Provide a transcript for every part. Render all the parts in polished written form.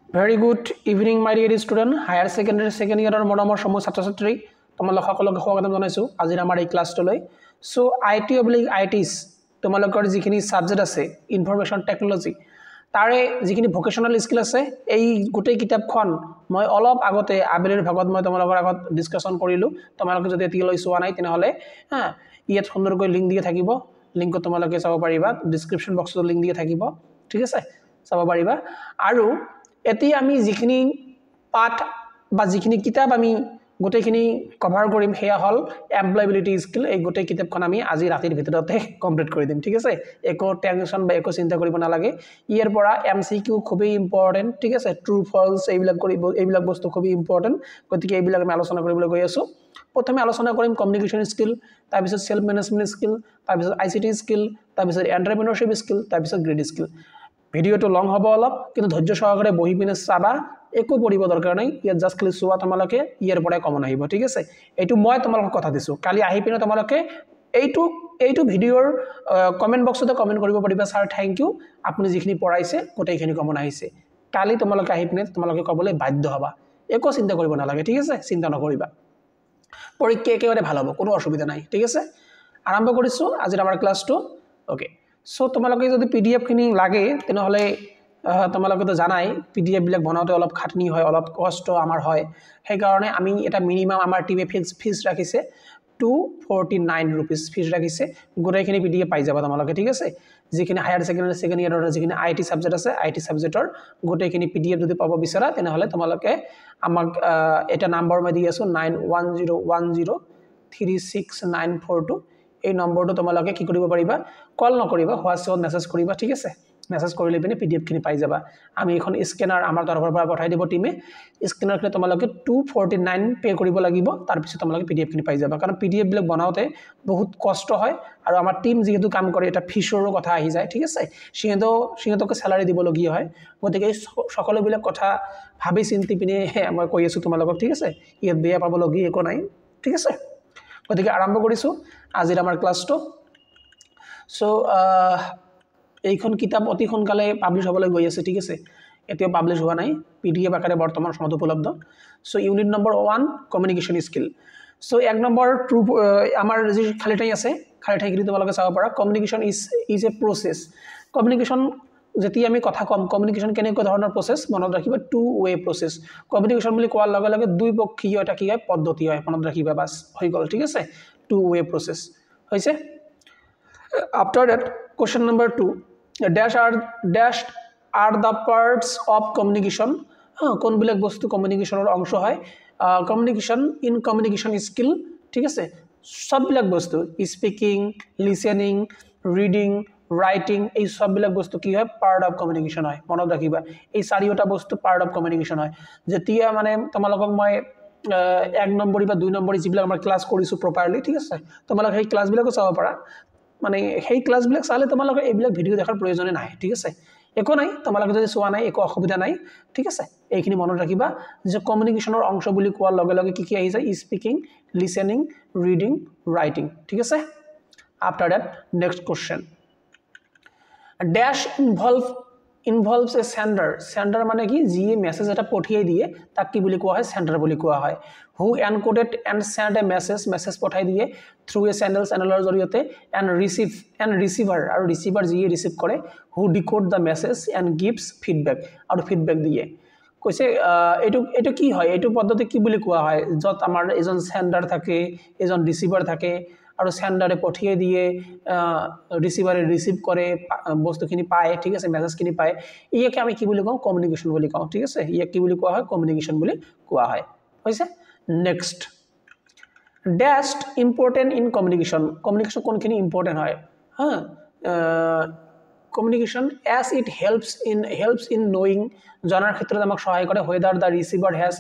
Very good evening, my dear student. Higher secondary second year মৰমৰ সমূহ ছাত্ৰ ছাত্ৰী তোমালোক সকলোকে স্বাগতম জনাইছো আজিৰ আমাৰ এই ক্লাছটোলৈ সো আইটি অবলিক আইটিস তোমালোকৰ যিখিনি সাবজেক্ট আছে ইনফৰমেশন টেকনলজি তাৰে যিখিনি ভোকেশনাল স্কিল আছে এই গোটেই কিতাপখন মই অলপ আগতে আবেলিৰ ভাগত মই তোমালোকৰ আগত ডিসকাশন কৰিলো তোমালোকে যদি এতিয়ালৈ চোৱা নাই তেনেহলে ইয়াত সুন্দৰকৈ লিংক দিয়া থাকিব লিংকত তোমালোকে চাব পাৰিবা ডেসক্ৰিপচন বক্সত লিংক দিয়া থাকিব ঠিক আছে চাব পাৰিবা আৰু এতিয়া আমি যিখিনি পাঠ বা যিখিনি কিতাপ আমি গোটেইখিনি কভাৰ কৰিম হেয়া হল এমপ্লয়াবিলিটি স্কিল এই গোটেই কিতাপখন আমি আজি ৰাতিৰ ভিতৰতে কমপ্লিট কৰি দিম ঠিক আছে একো টেনশন বা একো চিন্তা কৰিব নালাগে ইয়াৰ পৰা এমসিকিউ খুবই ইম্পৰ্টেন্ট ঠিক আছে ট্ৰু ফলস এইবিলাক বস্তু খুবই ইম্পৰ্টেন্ট গতিকে এইবিলাক আমি আলোচনা কৰিবলৈ গৈ আছো প্ৰথমে আলোচনা কৰিম কমিউনিকেশ্যন স্কিল তাৰ পিছত সেলফ মেনেজমেন্ট স্কিল তাৰ পিছত আইসিটি স্কিল তাৰ পিছত এন্টাৰপ্ৰেনিয়ৰশিপ স্কিল তাৰ পিছত গ্ৰেড স্কিল ভিডিওটো লং হ'ব অলপ কিন্তু ধৈৰ্য সহকাৰে বহি পিনে চাবা একো পঢ়িব দৰকাৰ নাই ইয়াত জাস্ট ক্লিক চোৱা তোমালোকে ইয়াৰ পৰাই কমন আহিব ঠিক আছে এইটো মই তোমালোকক কথা দিছো কালি আহি পিনে তোমালোকে এইটো ভিডিওৰ কমেন্ট বক্সতে কমেন্ট কৰিব পাৰিবা স্যাৰ থ্যাংক ইউ আপুনি যিখিনি পঢ়াইছে গোটেইখিনি কমন আহিছে কালি তোমালোকে আহি পিনে তোমালোকে কবলৈ বাধ্য হবা একো চিন্তা কৰিব নালাগে ঠিক আছে চিন্তা নকৰিবা পৰীক্ষা একেবাৰে ভাল হ'ব কোনো অসুবিধা নাই ঠিক আছে আৰম্ভ কৰিছো আজিৰ আমাৰ ক্লাছটো ওকে সো তোমালোকে যদি পিডিএফ খিনি লাগে তেনেহলে তোমালোকে তো জানাই পিডিএফ বিলাক বনাওতে অলপ খাটনি হয় অলপ কষ্ট আমাৰ হয় সেই কাৰণে আমি এটা মিনিমাম আমাৰ টিমে ফিস ৰাখিছে 249 रुपीस ফিস ৰাখিছে গোটেইখিনি পিডিএফ পাই যাবা তোমালোকে ঠিক আছে যিখিনি হায়াৰ সেকেন্ডাৰী সেকেন্ড ইয়াৰৰ যিখিনি আইটি সাবজেক্ট আছে আইটি সাবজেক্টৰ গোটেইখিনি পিডিএফ যদি পাব বিচাৰা তেনেহলে তোমালোকে আমাক এটা নম্বৰ মই দি আছো 9101036942 এই নম্বৰটো তোমালোকে কি কৰিব পাৰিবা কল নকৰিবা হোৱাটছএপত মেসেজ কৰিবা ঠিক আছে মেসেজ কৰিলে পিনে পিডিএফ খিনি পাই যাবা আমি এখন স্ক্যানাৰ আমাৰ তৰফৰ পৰা পঠাই দিব টিমে স্ক্যানাৰ খিনি তোমালোকে 249 পে কৰিব লাগিব তাৰ পিছত তোমালোকে পিডিএফ খিনি পাই যাবা কাৰণ পিডিএফ বিলাক বনাওতে বহুত কষ্ট হয় আৰু আমাৰ টিম যেহেতু কাম কৰে এটা ফিছৰৰ কথা আহি যায় ঠিক আছে সিহঁতক স্যালাৰি দিব লগিয়া হয় গতিকে সকলো বিলাক কথা ভাবি চিন্তি পিনে মই কৈ আছো তোমালোকক ঠিক আছে ইয়াত বেয়া পাব লগিয়া একো নাই ঠিক আছে গতিকে আৰম্ভ কৰিছো আজিৰ আমাৰ ক্লাছটো সো এইখন কিতাপ অতি সোনকালে পাবলিশ হ'বলৈ গৈ আছে ঠিক আছে এতিয়া পাবলিশ হোৱা নাই পিডিএফ আকাৰে বৰ্তমান সময়ত উপলব্ধ so unit number 1 communication skill so এক নম্বৰ আমাৰ যি খালি ঠাই আছে খালি ঠাইখিনি তোমালোকে চাব পাৰা communication is a process communication যেতিয়া আমি কথা কম কমিউনিকেশ্যন কেনেকুৱা ধৰণৰ প্ৰসেস মনত ৰাখিবা টু ওয়ে প্ৰসেস কমিউনিকেশ্যন বুলি কোৱাৰ লগে লগে দুই পক্ষীয় এটা কি হয় পদ্ধতি হয় মনত ৰাখিবা বাস হৈ গল ঠিক আছে টু ওয়ে প্ৰসেস হৈছে after that question number 2 dash are the parts of communication কোন বিলাক বস্তু কমিউনিকেশনৰ অংশ হয় কমিউনিকেশন ইন কমিউনিকেশন স্কিল ঠিক আছে সব বিলাক বস্তু স্পিকিং লিসেনিং রিডিং রাইটিং এই সব বিলাক বস্তু কি হয় পার্ট অফ কমিউনিকেশন হয় মনত ৰাখিবা এই চাৰিটা বস্তু পাৰ্ট অফ কমিউনিকেশন হয় যেতিয়া মানে তোমালোকক মই এক নম্বৰী বা দুই নম্বৰী যিবিলাক আমাৰ ক্লাস কৰিছো প্ৰপাৰলি ঠিক আছে তোমালোক সেই ক্লাস বিলাকো চাব পাৰা মানে সেই ক্লাস বিলাক চালে তোমালোকে এইবিলাক ভিডিও দেখাৰ প্ৰয়োজন নাই ঠিক আছে একো নাই তোমালোকে যদি চোৱা নাই একো অসুবিধা নাই ঠিক আছে এইখিনি মনত ৰাখিবা যে কমিউনিকেশনৰ অংশ বুলি কোৱাৰ লগে লগে কি আহি যায় স্পিকিং লিসেনিং ৰিডিং ৰাইটিং ঠিক আছে after that next question dash involves a sender মানে কি যি মেসেজ এটা পঠিয়াই দিয়ে তাক কি বুলি কোৱা হয় সেন্ডাৰ বুলি কোৱা হয় who encoded and sent a message পঠাই দিয়ে through a channeler জৰিয়তে and receiver আৰু receiver যি ৰিসিভ কৰে who decode the message and gives feedback আৰু feedback দিয়ে কৈছে এটো কি হয় এটো পদ্ধতি কি বুলি কোৱা হয় যত আমাৰ এজন সেন্ডাৰ থাকে এজন ৰিসিভাৰ থাকে আৰু সেন্ডাৰে পঠিয়াই দিয়ে ৰিসিভাৰে ৰিসিভ কৰে বস্তুখিনি পায় ঠিক আছে মেসেজখিনি পায় ইয়াকে আমি কি বুলি কওঁ কমিউনিকেশন বুলি কওঁ ঠিক আছে ইয়াক কি বুলি কোৱা হয় কমিউনিকেশন বুলি কোৱা হয় হৈছে next dash important in communication কোনখিনি ইম্পৰ্টেন্ট হয় communication as it helps in knowing জানাৰ ক্ষেত্ৰত আমাক সহায় কৰে whether the receiver has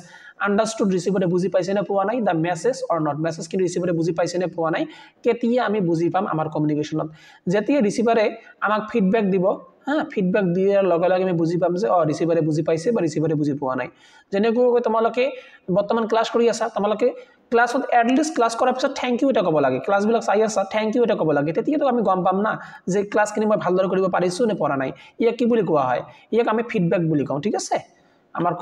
understood receiver বুজি পাইছে না পোৱা নাই the message or not message কিন্তু receiver বুজি পাইছে না পোৱা নাই কেতিয়া আমি বুজি পাম আমাৰ কমিউনিকেশনত যেতিয়া ৰিসিভাৰে আমাক ফিডব্যাক দিব ফিডব্যাক দিয়াৰ লগে লগে আমি বুজি পাম যে ৰিসিভাৰে বুজি পাইছে বা ৰিসিভাৰে বুজি পোৱা নাই যেনেকৈ তোমালোকে বৰ্তমান ক্লাস কৰি আছা তোমালোকে ক্লাছত এটলিষ্ট ক্লাস কৰাৰ পিছত থ্যাংক ইউ এটা ক'ব লাগে ক্লাস বিলাক চাই আছা থ্যাংক ইউ এটা ক'ব লাগে তেতিয়াতো আমি গম পাম না যে ক্লাসখিনি মই ভালদৰে কৰিব পাৰিছো নে পৰা নাই ইয়াক কি বুলি কোৱা হয় ইয়াক আমি ফিডব্যাক বুলি কওঁ ঠিক আছে আমাৰ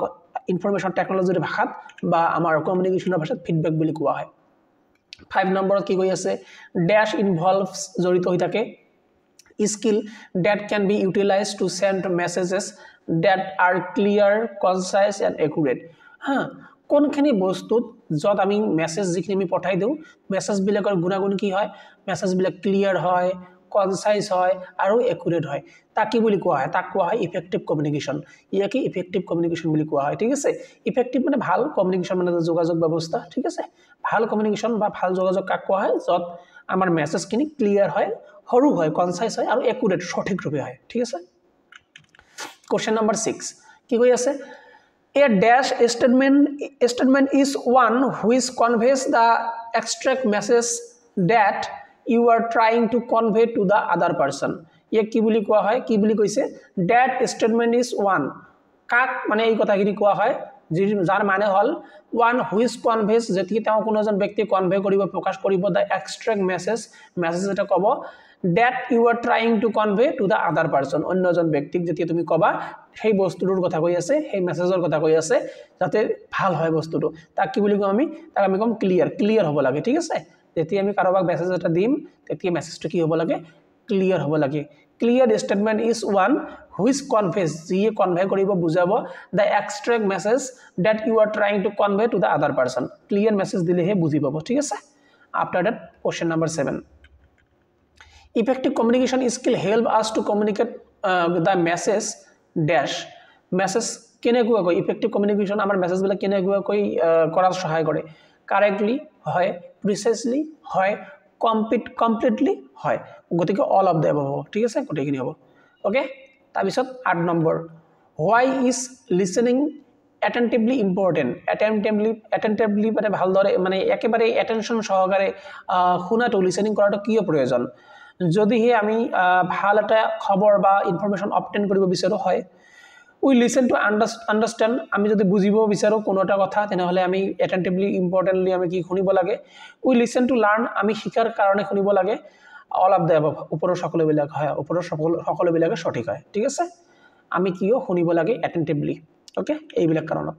ইনফৰমেশ্যন টেকনলজিৰ ভাষাত বা আমাৰ কমিউনিকেশ্যনৰ ভাষাত ফিডবেক বুলি কোৱা হয় 5 নম্বৰত কি কৈ আছে ড্যাশ ইনভলভস জড়িত হৈ থাকে skill that can be utilized to send messages that are clear concise and accurate ha কোনখিনি বস্তুত যত আমি মেসেজ যিখিনি আমি পঠাই দিও মেসেজ বিলাকৰ গুণাগুণ কি হয় মেসেজ বিলাক ক্লিয়াৰ হয় কনসাইজ হয় আৰু একুৰেট হয় তা কি বুলি কোৱা হয় তাক কোৱা হয় ইফেক্টিভ কমিউনিকেশ্যন ইয়াকে ইফেক্টিভ কমিউনিকেশ্যন বুলি কোৱা হয় ঠিক আছে ইফেক্টিভ মানে ভাল কমিউনিকেশ্যন মানে যোগাযোগ ব্যৱস্থা ঠিক আছে ভাল কমিউনিকেশ্যন বা ভাল যোগাযোগ কাক কোৱা হয় যত আমাৰ মেসেজখিনি ক্লিয়াৰ হয় হৰু হয় কনসাইজ হয় আৰু একুৰেট সঠিক ৰূপে হয় ঠিক আছে কোশ্চেন নম্বৰ 6 কি কৈ আছে a dash statement is one which conveys the abstract message that you are trying to convey to the other person ye ki boli koa hoy ki boli koise that statement is one kak mane ei kotha gini koa hoy jar mane hol one which conveys jeti ta kono jon byakti convey koribo prakash koribo the abstract message eta kobo that you are trying to convey to the other person onno jon byaktik jeti tumi koba সেই বস্তুটোৰ কথা কৈ আছে সেই মেসেজৰ কথা কৈ আছে যাতে ভাল হয় বস্তুটো তাক কি বুলি কম আমি তাক আমি কম ক্লিয়াৰ হ'ব লাগে ঠিক আছে যেতিয়া আমি কাৰোবাক মেসেজ এটা দিম তেতিয়া মেসেজটো কি হ'ব লাগে ক্লিয়াৰ হ'ব লাগে clear statement is one which conveys যি কনভে কৰিব বুজাব the abstract message that you are trying to convey to the other person clear message দিলেহে বুজি পাব ঠিক আছে after that question number 7 effective communication skill help us to communicate the message dash message কেনেকুৱা কই effective communication আমাৰ message বিলাক কেনেকুৱা কই কৰাৰ সহায় কৰে কারেক্টলি হয় প্রিসাইজলি হয় কমপ্লিটলি হয় গতিকে অল অফ দে হ'ব ঠিক আছে গতিখিনি হ'ব ওকে তাৰ পিছত 8 number why is listening attentively important attentively মানে ভালদৰে মানে একেবাৰে অ্যাটেনশন সহকাৰে শুনাটো লিসেনিং কৰাটো কিয় প্ৰয়োজন যদি হে আমি ভাল এটা খবৰ বা ইনফৰমেশন অবটেন কৰিব বিচাৰো হয় we listen to understand আমি যদি বুজিব বিচাৰো কোনো এটা কথা তেনেহলে আমি attentively importantly আমি কি শুনিব লাগে we listen to learn আমি শিকাৰ কাৰণে শুনিব লাগে all of the above ওপৰৰ সকলো বিলাক হয় ওপৰৰ সকলো বিলাক সঠিক হয় ঠিক আছে আমি কিয় শুনিব লাগে attentively ওকে এই বিলাক কাৰণত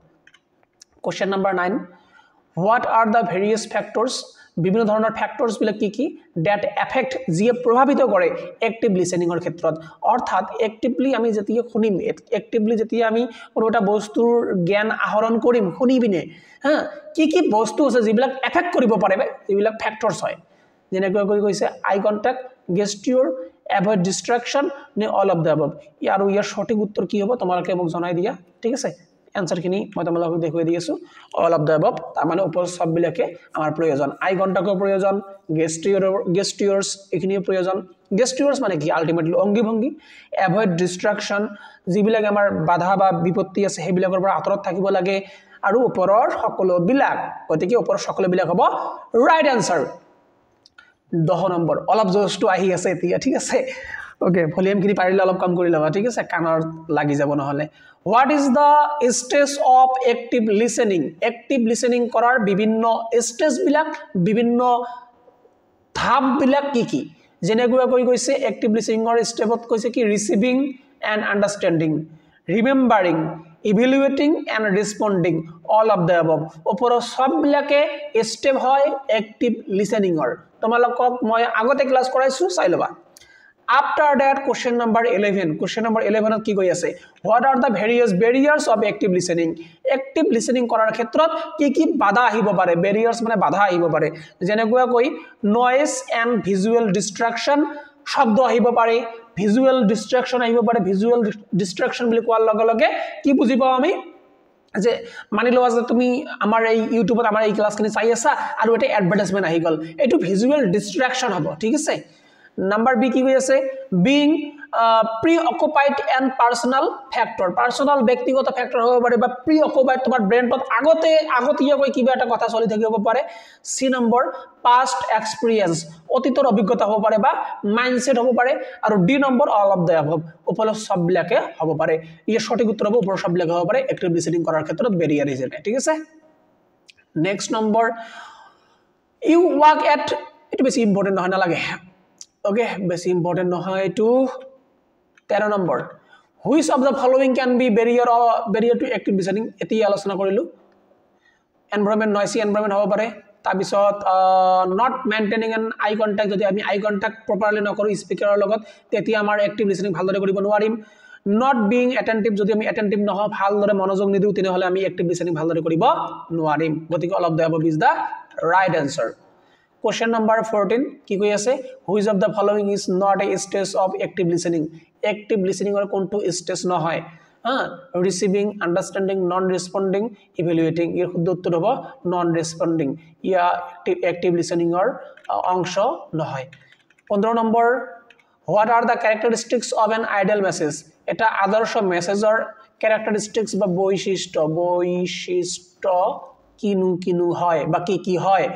question number 9 what are the various factors বিভিন্ন ধৰণৰ ফ্যাক্টৰস বিলাক কি that affect যিয়ে প্ৰভাৱিত কৰে এক্টিভ লিসেনিংৰ ক্ষেত্ৰত অৰ্থাৎ এক্টিভলি আমি যেতিয়া শুনিম এক্টিভলি যেতিয়া আমি কোনোটা বস্তুৰ জ্ঞান আহৰণ কৰিম শুনিবিনে হা কি বস্তু আছে যিবিলাক এফেক্ট কৰিব পাৰে যিবিলাক ফ্যাক্টৰস হয় যেনেকৈ কৈছে আই কন্টাক্ট গেস্টিউৰ এভয়েড ডিস্ট্ৰাকশন নে অল অফ দা অবভ আৰু ইয়াৰ সঠিক উত্তৰ কি হ'ব তোমালোকে মোক জনাই দিয়া ঠিক আছে आंसर খিনি মই তোমালোকক দেখুৱাই দি আছো অল অফ দা অবভ তাৰ মানে ওপৰ সব বিলাকে আমাৰ প্ৰয়োজন আই কন্টাক্টৰ প্ৰয়োজন গেস্টিউৰস এখিনিৰ প্ৰয়োজন গেস্টিউৰস মানে কি আলটিমেটলি অঙ্গি ভঙ্গি এভয়েড ডিস্ট্ৰাকশন যিবিলাক আমাৰ বাধা বা বিপত্তি আছে হেবিলাকৰ পৰা আতৰত থাকিব লাগে আৰু ওপৰৰ সকলো বিলাক গতিকে ওপৰৰ সকলো বিলাক হ'ব ৰাইট আনসাৰ 10 নম্বৰ অলপ জোস্টো আহি আছে এতিয়া ঠিক আছে ওকে ভলিউম খিনি পাৰিলে অলপ কম কৰি লবা ঠিক আছে কানৰ লাগি যাব নহলে what is the stage of active listening কৰাৰ বিভিন্ন স্টেজ বিলাক বিভিন্ন ধাপ বিলাক কি যেনেকুৱা কৈ কৈছে active listeningৰ স্টেপত কৈছে কি receiving and understanding remembering evaluating and responding all of the above ওপৰৰ সব বিলাকে স্টেপ হয় active listeningৰ তোমালোকক মই আগতে ক্লাস কৰাইছো চাই লবা After that question number 11 ত কি কৈ আছে what are the various barriers of active listening কৰাৰ ক্ষেত্ৰত কি বাধা আহিব পাৰে barriers মানে বাধা আহিব পাৰে যেনেকুৱা কৈ noise and visual distraction শব্দ আহিব পাৰে visual distraction আহিব পাৰে visual distraction বুলি কোৱাৰ লগে লগে কি বুজি পাও আমি যে মানি লওয়া যে তুমি আমাৰ এই ইউটিউবত আমাৰ এই ক্লাছখিনি চাই আছা আৰু এটা এডভাৰটাইজমেন্ট আহি গল এটো visual distraction হ'ব ঠিক আছে Number B কি আছে being preoccupied and personal ব্যক্তিগত ফ্যাক্টর হ'ব পাৰে বা preoccupied তোমাৰ ব্ৰেইনত আগতীয়া কৈ কিবা এটা কথা চলি থাকিব পাৰে C নম্বৰ past experience অতীতৰ অভিজ্ঞতা হ'ব পাৰে বা মাইন্ডসেট হ'ব পাৰে আৰু D number all of the above ওপৰৰ সব বিলাকে হ'ব পাৰে ইয়াৰ সঠিক উত্তৰ হ'ব ওপৰৰ সব বিলাকে হ'ব পাৰে active listening কৰাৰ ক্ষেত্ৰত বেৰিয়াৰ হিচাপে ঠিক আছে next number you work at এটা বেছি ইম্পৰ্টেন্ট নহয় না লাগে Okay, বেছি ইম্পৰ্টেন্ট নহয় to 13 number which of the following can be barrier to active listening এতিয়া আলোচনা কৰিলোঁ এনভাইৰনমেন্ট নয়সি এনভাইৰনমেন্ট হ'ব পাৰে তাৰপিছত not maintaining an eye contact যদি আমি আই কণ্টেক্ট প্ৰপাৰলি নকৰোঁ স্পিকাৰৰ লগত তেতিয়া আমাৰ এক্টিভ লিসেনিং ভালদৰে কৰিব নোৱাৰিম নট বিং এটেন্টিভ যদি আমি এটেন্টিভ নহওঁ ভালদৰে মনোযোগ নিদিওঁ তেনেহ'লে আমি এক্টিভ লিসেনিং ভালদৰে কৰিব নোৱাৰিম গতিকে all of the above is the right answer question number 14 কি কৈ আছে which of the following is not a stage of active listening active listening or কোনটো stage নহয় receiving understanding non responding evaluating এর শুদ্ধ উত্তর হবে non responding ইয়া active listening or অংশ নহয় 15 নম্বর what are the characteristics of an ideal message এটা আদর্শ মেসেজৰ characteristics বা বৈশিষ্ট্য কিনু হয় বা কি হয়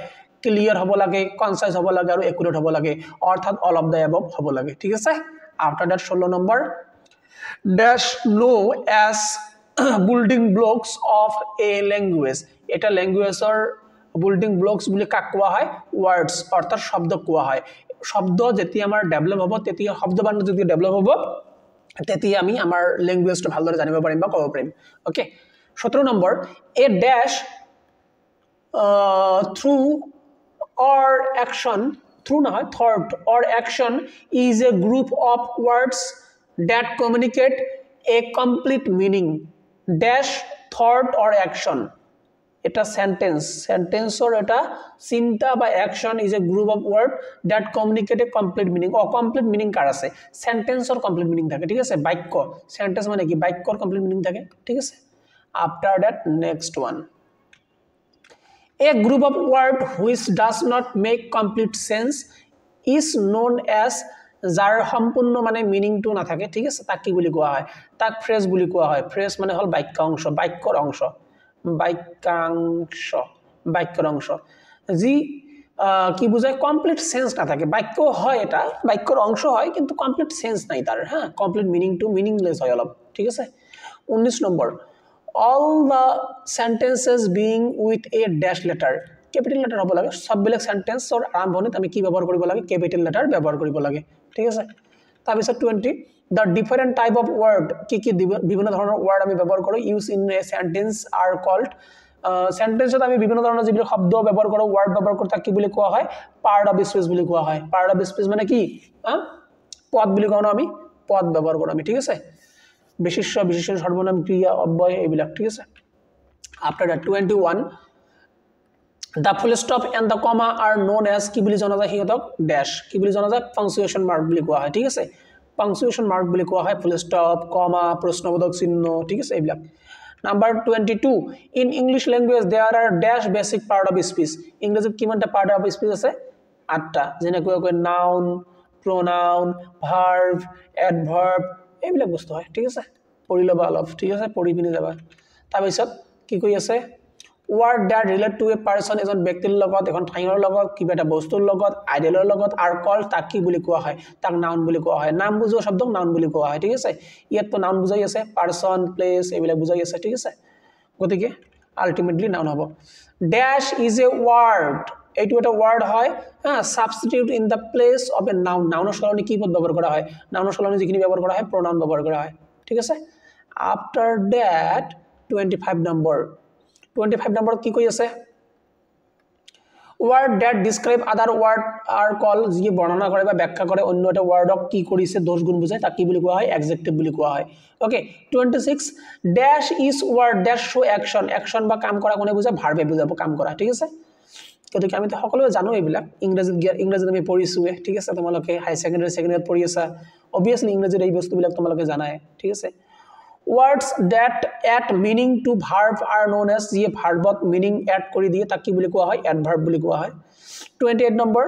ক্লিয়াৰ হব লাগে কনসাইজ হব লাগে আৰু একুৰেট হব লাগে অৰ্থাৎ অল অফ দ্য এবভ হব লাগে ঠিক আছে after that 16 number dash know as building blocks of a language এটা ল্যাঙ্গুয়েজৰ building blocks বুলি কাক কোৱা হয় words অৰ্থাৎ শব্দ কোৱা হয় শব্দ যেতিয়া আমাৰ ডেভেলপ হ'ব তেতিয়া শব্দবান যদি ডেভেলপ হ'ব তেতিয়া আমি আমাৰ ল্যাঙ্গুয়েজটো ভালদৰে জানিব পাৰিম বা ক'ব পাৰিম okay 17 number a dash through or action through নহয় thought or action is a group of words that communicate a complete meaning dash thought or action এটা sentence or এটা চিন্তা বা action is a group of word that communicate a complete meaning or complete meaning কার আছে sentence or complete meaning থাকে ঠিক আছে বাক্য sentence মানে কি বাক্যৰ complete meaning থাকে ঠিক আছে after that next one a group of word which does not make complete sense is known as যাৰ সম্পূৰ্ণ মানে মিনিং টু না থাকে ঠিক আছে তাক কি বুলি কোৱা হয় তাক ফ্ৰেজ বুলি কোৱা হয় ফ্ৰেজ মানে হল বাক্যাংশ বাক্যৰ অংশ যি কি বুজায় কমপ্লিট সেন্স না থাকে বাক্য হয় এটা বাক্যৰ অংশ হয় কিন্তু কমপ্লিট সেন্স নাই তাৰ হ্যাঁ কমপ্লিট মিনিং টু মিনিংলেস হয় অলপ ঠিক আছে 19 number all the sentences being with a dash letter capital letter হ'ব লাগে সববিলাক সেন্টেন্স or আৰম্ভণিত আমি কি ব্যৱহাৰ কৰিব লাগে capital letter ব্যৱহাৰ কৰিব লাগে ঠিক আছে তাৰপিছত 20 the different type of word কি বিভিন্ন ধৰণৰ word আমি ব্যৱহাৰ কৰো use in a sentence are called সেন্টেন্সত আমি বিভিন্ন ধৰণৰ যিবিলাক শব্দ ব্যৱহাৰ কৰো word ব্যৱহাৰ কৰো তাক কি বুলি কোৱা হয় part of speech বুলি কোৱা হয় part of speech মানে কি পদ বুলি কওঁ আমি পদ ব্যৱহাৰ কৰো আমি ঠিক আছে বিশেষ্য বিশেষণ সর্বনাম ক্রিয়া অব্যয় এইবিলাক ঠিক আছে after that 21 the full stop and the comma are known as কি বুলি জনা যায় হিয়তক ড্যাশ কি বুলি জনা যায় পাংচুয়েশন মার্ক বুলি কোৱা হয় ঠিক আছে পাংচুয়েশন মাৰ্ক বুলি কোৱা হয় ফুল স্টপ কমা প্ৰশ্নবোধক চিহ্ন ঠিক আছে এইবিলাক number 22 in english language there are dash basic part of speech ইংরেজিত কিমানটা part of speech আছে 8টা যেনেকৈ noun pronoun verb adverb এইবিলাক বস্তু হয় ঠিক আছে পঢ়ি লবা অলপ ঠিক আছে পঢ়ি পিনি যাবা তাৰপিছত কি কৈ আছে word that relate to a person এজন ব্যক্তিৰ লগত এখন ঠাইৰ লগত কিবা এটা বস্তুৰ লগত আইডিয়ালৰ লগত are called তাক কি বুলি কোৱা হয় তাক নাউন বুলি কোৱা হয় নাম বুজোৱা শব্দক নাউন বুলি কোৱা হয় ঠিক আছে ইয়াত তো নাউন বুজাই আছে পারসন প্লেস এইবিলাক বুজাই আছে ঠিক আছে গতিকে আলটিমেটলি নাউন হ'ব dash is a word এইটো এটা ওয়ার্ড হয় substitute in the place of a noun নাউনৰ সলনি কি পদ ব্যৱহাৰ কৰা হয় নাউনৰ সলনি যিখিনি ব্যৱহাৰ কৰা হয় pronoun ব্যৱহাৰ কৰা হয় ঠিক আছে after that 25 নম্বৰ কি কৈ আছে word that describe other word are called যি বৰ্ণনা কৰে বা ব্যাখ্যা কৰে অন্য এটা ওয়াৰ্ডক কি কৰিছে দোষ গুণ বুজায় তাক কি বুলি কোৱা হয় এডজেক্টিভ বুলি কোৱা হয় okay 26 dash is word that show action বা কাম কৰা কোনে বুজায় ভাৰ্বে বুজাব কাম কৰা ঠিক আছে গতিকে আমি তো সকলোৱে জানো এইবিলাক ইংৰাজীত আমি পঢ়িছোৱে ঠিক আছে তোমালোকে হাই সেকেন্ডাৰী পঢ়ি আছা obviously ইংৰাজীত এই বস্তুবিলাক তোমালোকে জানাই ঠিক আছে words that add meaning to verb are known as যে ভার্বত মিনিং এড কৰি দিয়ে তাক কি বুলি কোৱা হয় অ্যাডভাৰ্ব বুলি কোৱা হয় 28 number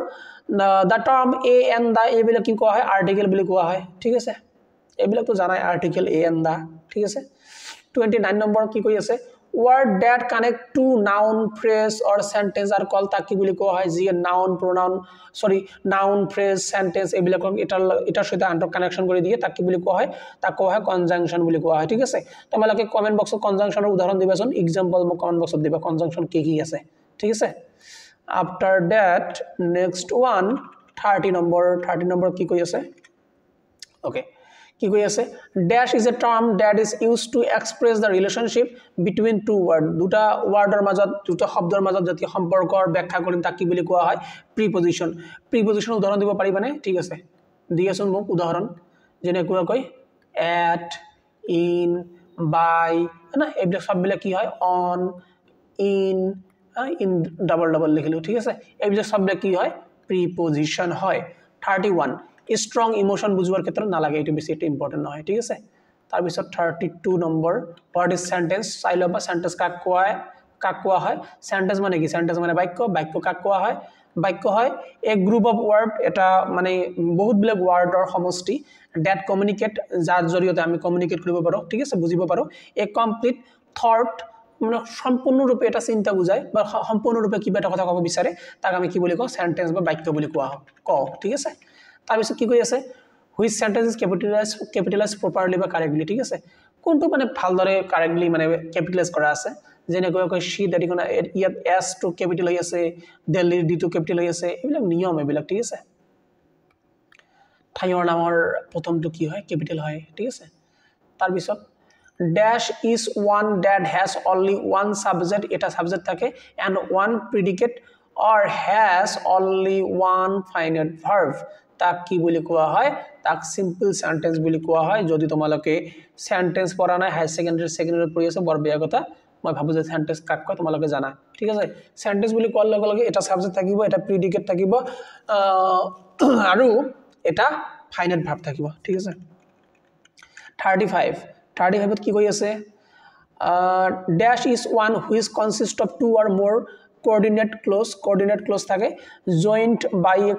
the term a and the এইবিলাক কি কোৱা হয় আৰ্টিকেল বুলি কোৱা হয় ঠিক আছে এইবিলাক তো জানাই আৰ্টিকেল a and the ঠিক আছে 29 নম্বৰ কি কৈ আছে word that connect to noun phrase or sentence are called তাক কি বুলি কোৱা হয় যে noun phrase sentence এইবিলাকক এটাৰ সৈতে আনটো কানেকশন কৰি দিয়ে তাক কি বুলি কোৱা হয় তাক কোৱা হয় কনজাংশন বুলি কোৱা হয় ঠিক আছে তোমালোকে কমেন্ট বক্সত কনজাংশনৰ উদাহৰণ দিবাচোন এক্সাম্পল মোক কমেন্ট বক্সত দিবা কনজাংশন কি আছে ঠিক আছে after that next one 30 number কি কৈ আছে ওকে কি কৈ আছে dash is a term that is used to express the relationship between two word দুটা ওয়াৰ্ডৰ মাজত দুটা শব্দৰ মাজত যদি সম্পৰ্কৰ ব্যাখ্যা কৰিম তাক কি বুলি কোৱা হয় প্ৰিপজিশন প্ৰিপজিশন উদাহৰণ দিব পাৰিবানে ঠিক আছে দিয়াচোন মোক উদাহৰণ যেনেকৈ at in by না এইবিলাক সববিলাক কি হয় on in ডাবল লিখিলো ঠিক আছে এইবিলাক সববিলাক কি হয় প্ৰিপজিশন হয় 31 strong emotion বুঝোৱাৰ ক্ষেত্ৰত নালাগে এটো বেছি ইম্পৰ্টেন্ট নহয় ঠিক আছে তাৰ পিছত 32 নম্বৰ what is sentence চাই লবা sentence কাক কোৱা হয় sentence মানে কি sentence মানে বাক্য কাক কোৱা হয় বাক্য হয় a group of word এটা মানে বহুত বিলাক ওয়াৰ্ডৰ সমষ্টি that communicate যাৰ জৰিয়তে আমি কমিউনিকেট কৰিব পাৰো ঠিক আছে বুজিব পাৰো a complete thought মানে সম্পূৰ্ণৰূপে এটা চিন্তা বুজায় বা সম্পূৰ্ণৰূপে কিবা এটা কথা ক'ব বিচাৰে তাক আমি কি বুলি কওঁ সেন্টেন্স বা বাক্য বুলি কোৱা হয় ঠিক আছে তাৰ পিছত কি কৈ আছে which sentence is capitalized properly বা correctly ঠিক আছে কোনটো মানে ভালদৰে কাৰেক্টলি মানে ক্যাপিটালাইজ কৰা আছে যেনেকৈ she that ইকনা ইয়াত s to capital হৈ আছে দিল্লীৰ d to capital হৈ আছে এইবিলাক নিয়ম এইবিলাক ঠিক আছে ঠাইৰ নামৰ প্ৰথমটো কি হয় ক্যাপিটাল হয় ঠিক আছে তাৰ পিছত dash is one that has only one subject এটা সাবজেক্ট থাকে and one predicate or has only one finite verb তাক কি বুলি কোৱা হয় তাক সিম্পল সেন্টেন্স বুলি কোৱা হয় যদি তোমালোকে সেন্টেন্স পঢ়া নাই হাই সেকেন্ডাৰী পঢ়ি আছে বৰ বেয়া কথা মই ভাবো যে সেন্টেন্স কাক কয় তোমালোকে জানা ঠিক আছে সেন্টেন্স বুলি কোৱাৰ লগে লগে এটা সাবজেক্ট থাকিব এটা প্ৰিডিকেট থাকিব আৰু এটা ফাইনাইট ভার্ব থাকিব ঠিক আছে 35 ত কি কৈ আছে dash is one which consists of two or more coordinate clause থাকে joined by a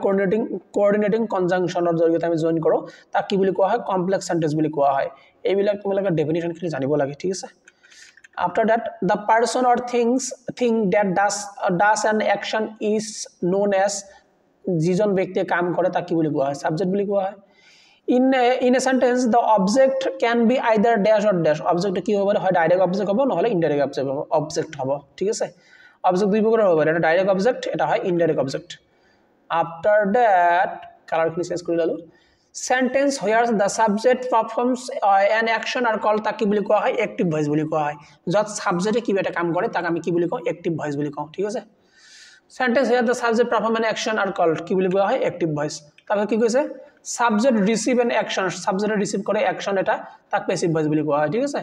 coordinating conjunction or জৰিয়তে আমি জয়েন কৰো তাক কি বুলি কোৱা হয় কমপ্লেক্স সেন্টেন্স বুলি কোৱা হয় এইবিলাক তোমালোকে ডেফিনিশন খিনি জানিব লাগে ঠিক আছে after that the person or thing that does an action is known as যিজন ব্যক্তিয়ে কাম কৰে তাক কি বুলি কোৱা হয় সাবজেক্ট বুলি কোৱা হয় in a sentence the object can be either dash or dash object কি হ'ব হয় ডাইরেক্ট অবজেক্ট হ'ব নহলে ইনডাইরেক্ট অবজেক্ট হ'ব ঠিক আছে অবজেক্ট দুই প্ৰকাৰৰ হ'ব এটা ডাইৰেক্ট অবজেক্ট এটা হয় indirect object after that colour খিনি চেঞ্জ কৰি ললো sentence where the subject performs an action or call তাক কি বুলি কোৱা হয় অ্যাক্টিভ ভয়েস বুলি কোৱা হয় যত সাবজেক্টে কিবা এটা কাম কৰে তাক আমি কি বুলি কওঁ অ্যাক্টিভ ভয়েস বুলি কওঁ ঠিক আছে sentence where the subject perform an action or call কি বুলি কোৱা হয় অ্যাক্টিভ ভয়েস তারপর কি কৈছে subject receive an action subject receive করে action এটা তাক প্যাসিভ ভয়েস বুলি কোৱা হয় ঠিক আছে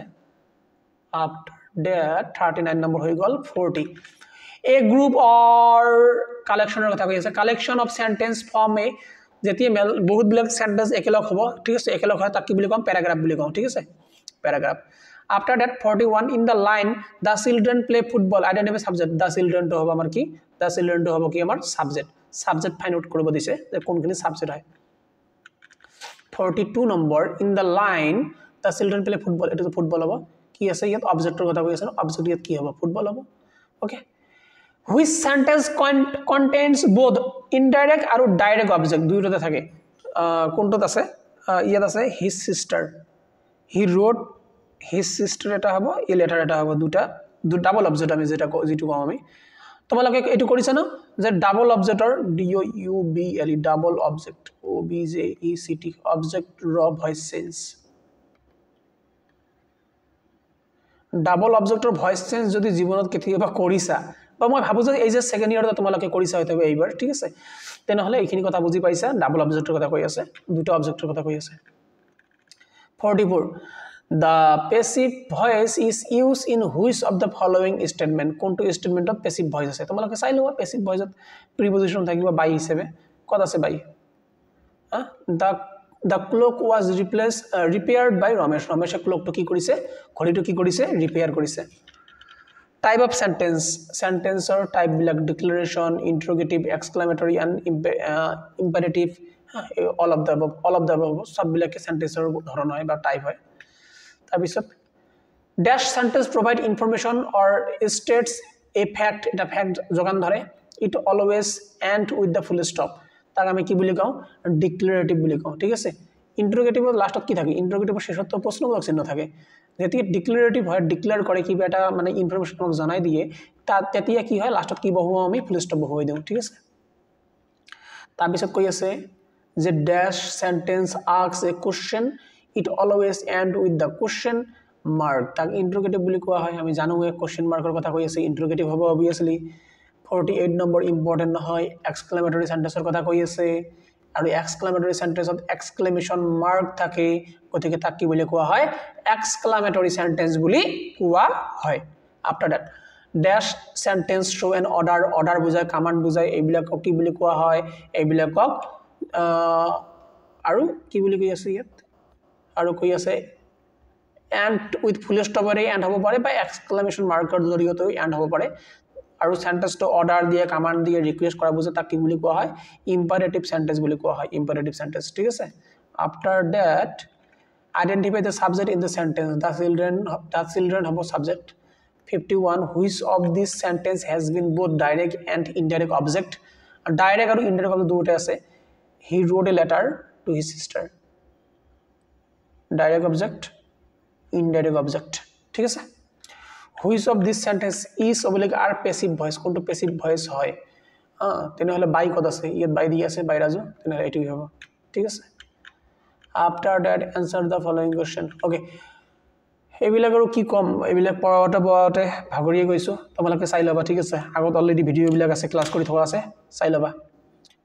after that 39 নম্বৰ হৈ গল 40 a group or collectionৰ কথা কৈ আছে collection of sentence form a যেতি বহুত বিলাক সেন্টেন্স একেলগ হ'ব ঠিক আছে একেলগ হয় তাক কি বুলি কম প্যারাগ্রাফ বুলি কম ঠিক আছে paragraph after that 41 in the line the children play football identify subject the children to হ'ব আমাৰ কি the children to হ'ব কি আমাৰ subject find out কৰিব দিছে যে কোনখিনি সাবজেক্ট হয় 42 number in the line the children play football এটা তো ফুটবল হ'ব কি আছে ইয়াত অবজেক্টৰ কথা কৈ আছে অবজেক্ট ইয়াত কি হ'ব ফুটবল হ'ব okay which sentence contains both indirect আৰু direct object দুইটাতে থাকে কোনটোত আছে ইয়াত আছে his sister he wrote his sister এটা হ'ব এই লেটাৰ এটা হ'ব দুটা ডাবল অবজেক্ট আমি যেটো কম আমি তোমালোকে এটো কৰিছ না যে ডাবল অবজেক্টৰ double double object object object ৰ ভয়েস চেঞ্জ ডাবল অবজেক্টৰ ভয়েস চেঞ্জ যদি জীৱনত কেতিয়াবা কৰিছা বা মই ভাবো যে এই যে সেকেন্ড ইয়াৰত তোমালোকে কৰিছা হয়তো এইবাৰ ঠিক আছে তেনেহলে এইখিনি কথা বুজি পাইছা ডাবল অবজেক্টৰ কথা কৈ আছে দুটা অবজেক্টৰ কথা কৈ আছে 44 the passive voice is used in which of the following statement কোনটো স্টেটমেন্টত passive voice আছে তোমালোকে চাই লবা passive voiceত preposition থাকিব by হিচাপে কত আছে by the clock was repaired by Ramesh clock to কি কৰিছে ঘড়িটো কি কৰিছে ৰিপেয়াৰ কৰিছে type of sentence or type like declaration interrogative exclamatory and imperative all of the above সব বিলাকে সেন্টেন্সৰ ধৰণ হয় বা টাইপ হয় তাৰ পিছত dash sentence provide information or states a fact এটা fact যোগান ধৰে it always end with the full stop তাক আমি কি বুলি কওঁ ডিক্লাৰেটিভ বুলি কওঁ ঠিক আছে ইন্টাৰোগেটিভৰ লাষ্টত কি থাকে ইন্টাৰোগেটিভৰ শেষত তো প্ৰশ্নবোধক চিহ্ন থাকে যেতি ডিক্লাৰেটিভ হয় ডিক্লেয়াৰ কৰে কিবা এটা মানে ইনফৰমেশন আমাক জনাই দিয়ে তেতিয়া কি হয় লাষ্টত কি বহু আমি ফুল স্টপ বহুৱাই দিওঁ ঠিক আছে তাৰ পিছত কৈ আছে যে dash sentence asks a question it always end with the question mark tak interrogative বুলি কোৱা হয় আমি জানো এ question mark কথা কৈ আছে interrogative হ'ব obviously 48 নম্বৰ important নহয় exclamatory sentence কথা কৈ আছে আৰু exclamatory sentence ত exclamation mark থাকে গতিকে তাক কি বুলি কোৱা হয় exclamatory sentence বুলি কোৱা হয় after that dash sentence show an order বুজায় command বুজায় এইবিলাকক কি বুলি কোৱা হয় এইবিলাকক আৰু কি বুলি কৈ আছে ইয়াত আৰু কৈ আছে and with full stop and হ'ব পাৰে বা exclamation marker জৰিয়তে and হ'ব পাৰে আৰু sentence to order দিয়ে command দিয়ে request কৰা বুজায় তাক কি বুলি কোৱা হয় imperative sentence বুলি কোৱা হয় imperative sentence ঠিক আছে after that identify the subject in the sentence the children have a subject 51 which of this sentence has been both direct and indirect object direct আৰু indirect object দুটা আছে he wrote a letter to his sister direct object indirect object ঠিক আছে which of this sentence is oblique are passive voice কোনটো passive voice হয় তেনে হলে বাই কত আছে ইয়াত বাই দি আছে বাই রাজু তেনে এটাই হ'ব ঠিক আছে after that answer the following question okay এইবিলাকৰো কি কম এইবিলাক পৰৱৰ্তী ভাগৰিয়ে গৈছো তোমালোকে চাই লবা ঠিক আছে আগত অলৰেডি ভিডিও বিলাক আছে ক্লাস কৰি থকা আছে চাই লবা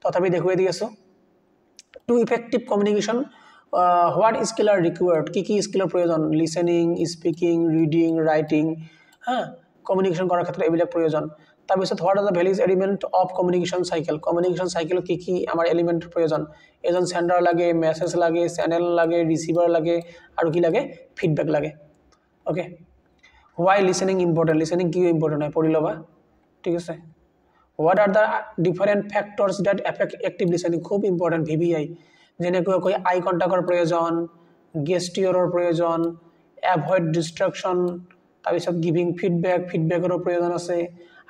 তথাপি দেখুৱাই দি আছো to effective communication what skill are required কি স্কিলৰ প্ৰয়োজন listening speaking reading writing communication কৰাৰ ক্ষেত্ৰত এইবিলাক প্ৰয়োজন তাৰপিছত what are the various element of communication cycle কি আমাৰ এলিমেন্ট প্ৰয়োজন এজন সেন্ডাৰ লাগে মেসেজ লাগে চ্যানেল লাগে ৰিসিভাৰ লাগে আৰু কি লাগে ফিডব্যাক লাগে ওকে why listening important কি important হয় পঢ়ি লবা ঠিক আছে what are the different factors that affect active listening খুব important VBI যেনেকৈ কৈ আই কন্টাক্টৰ প্ৰয়োজন গেস্টিয়ৰৰ প্ৰয়োজন এভয়েড ডিস্ট্ৰাকশন তাৰপিছত গিভিং ফিডব্যাকৰ প্ৰয়োজন আছে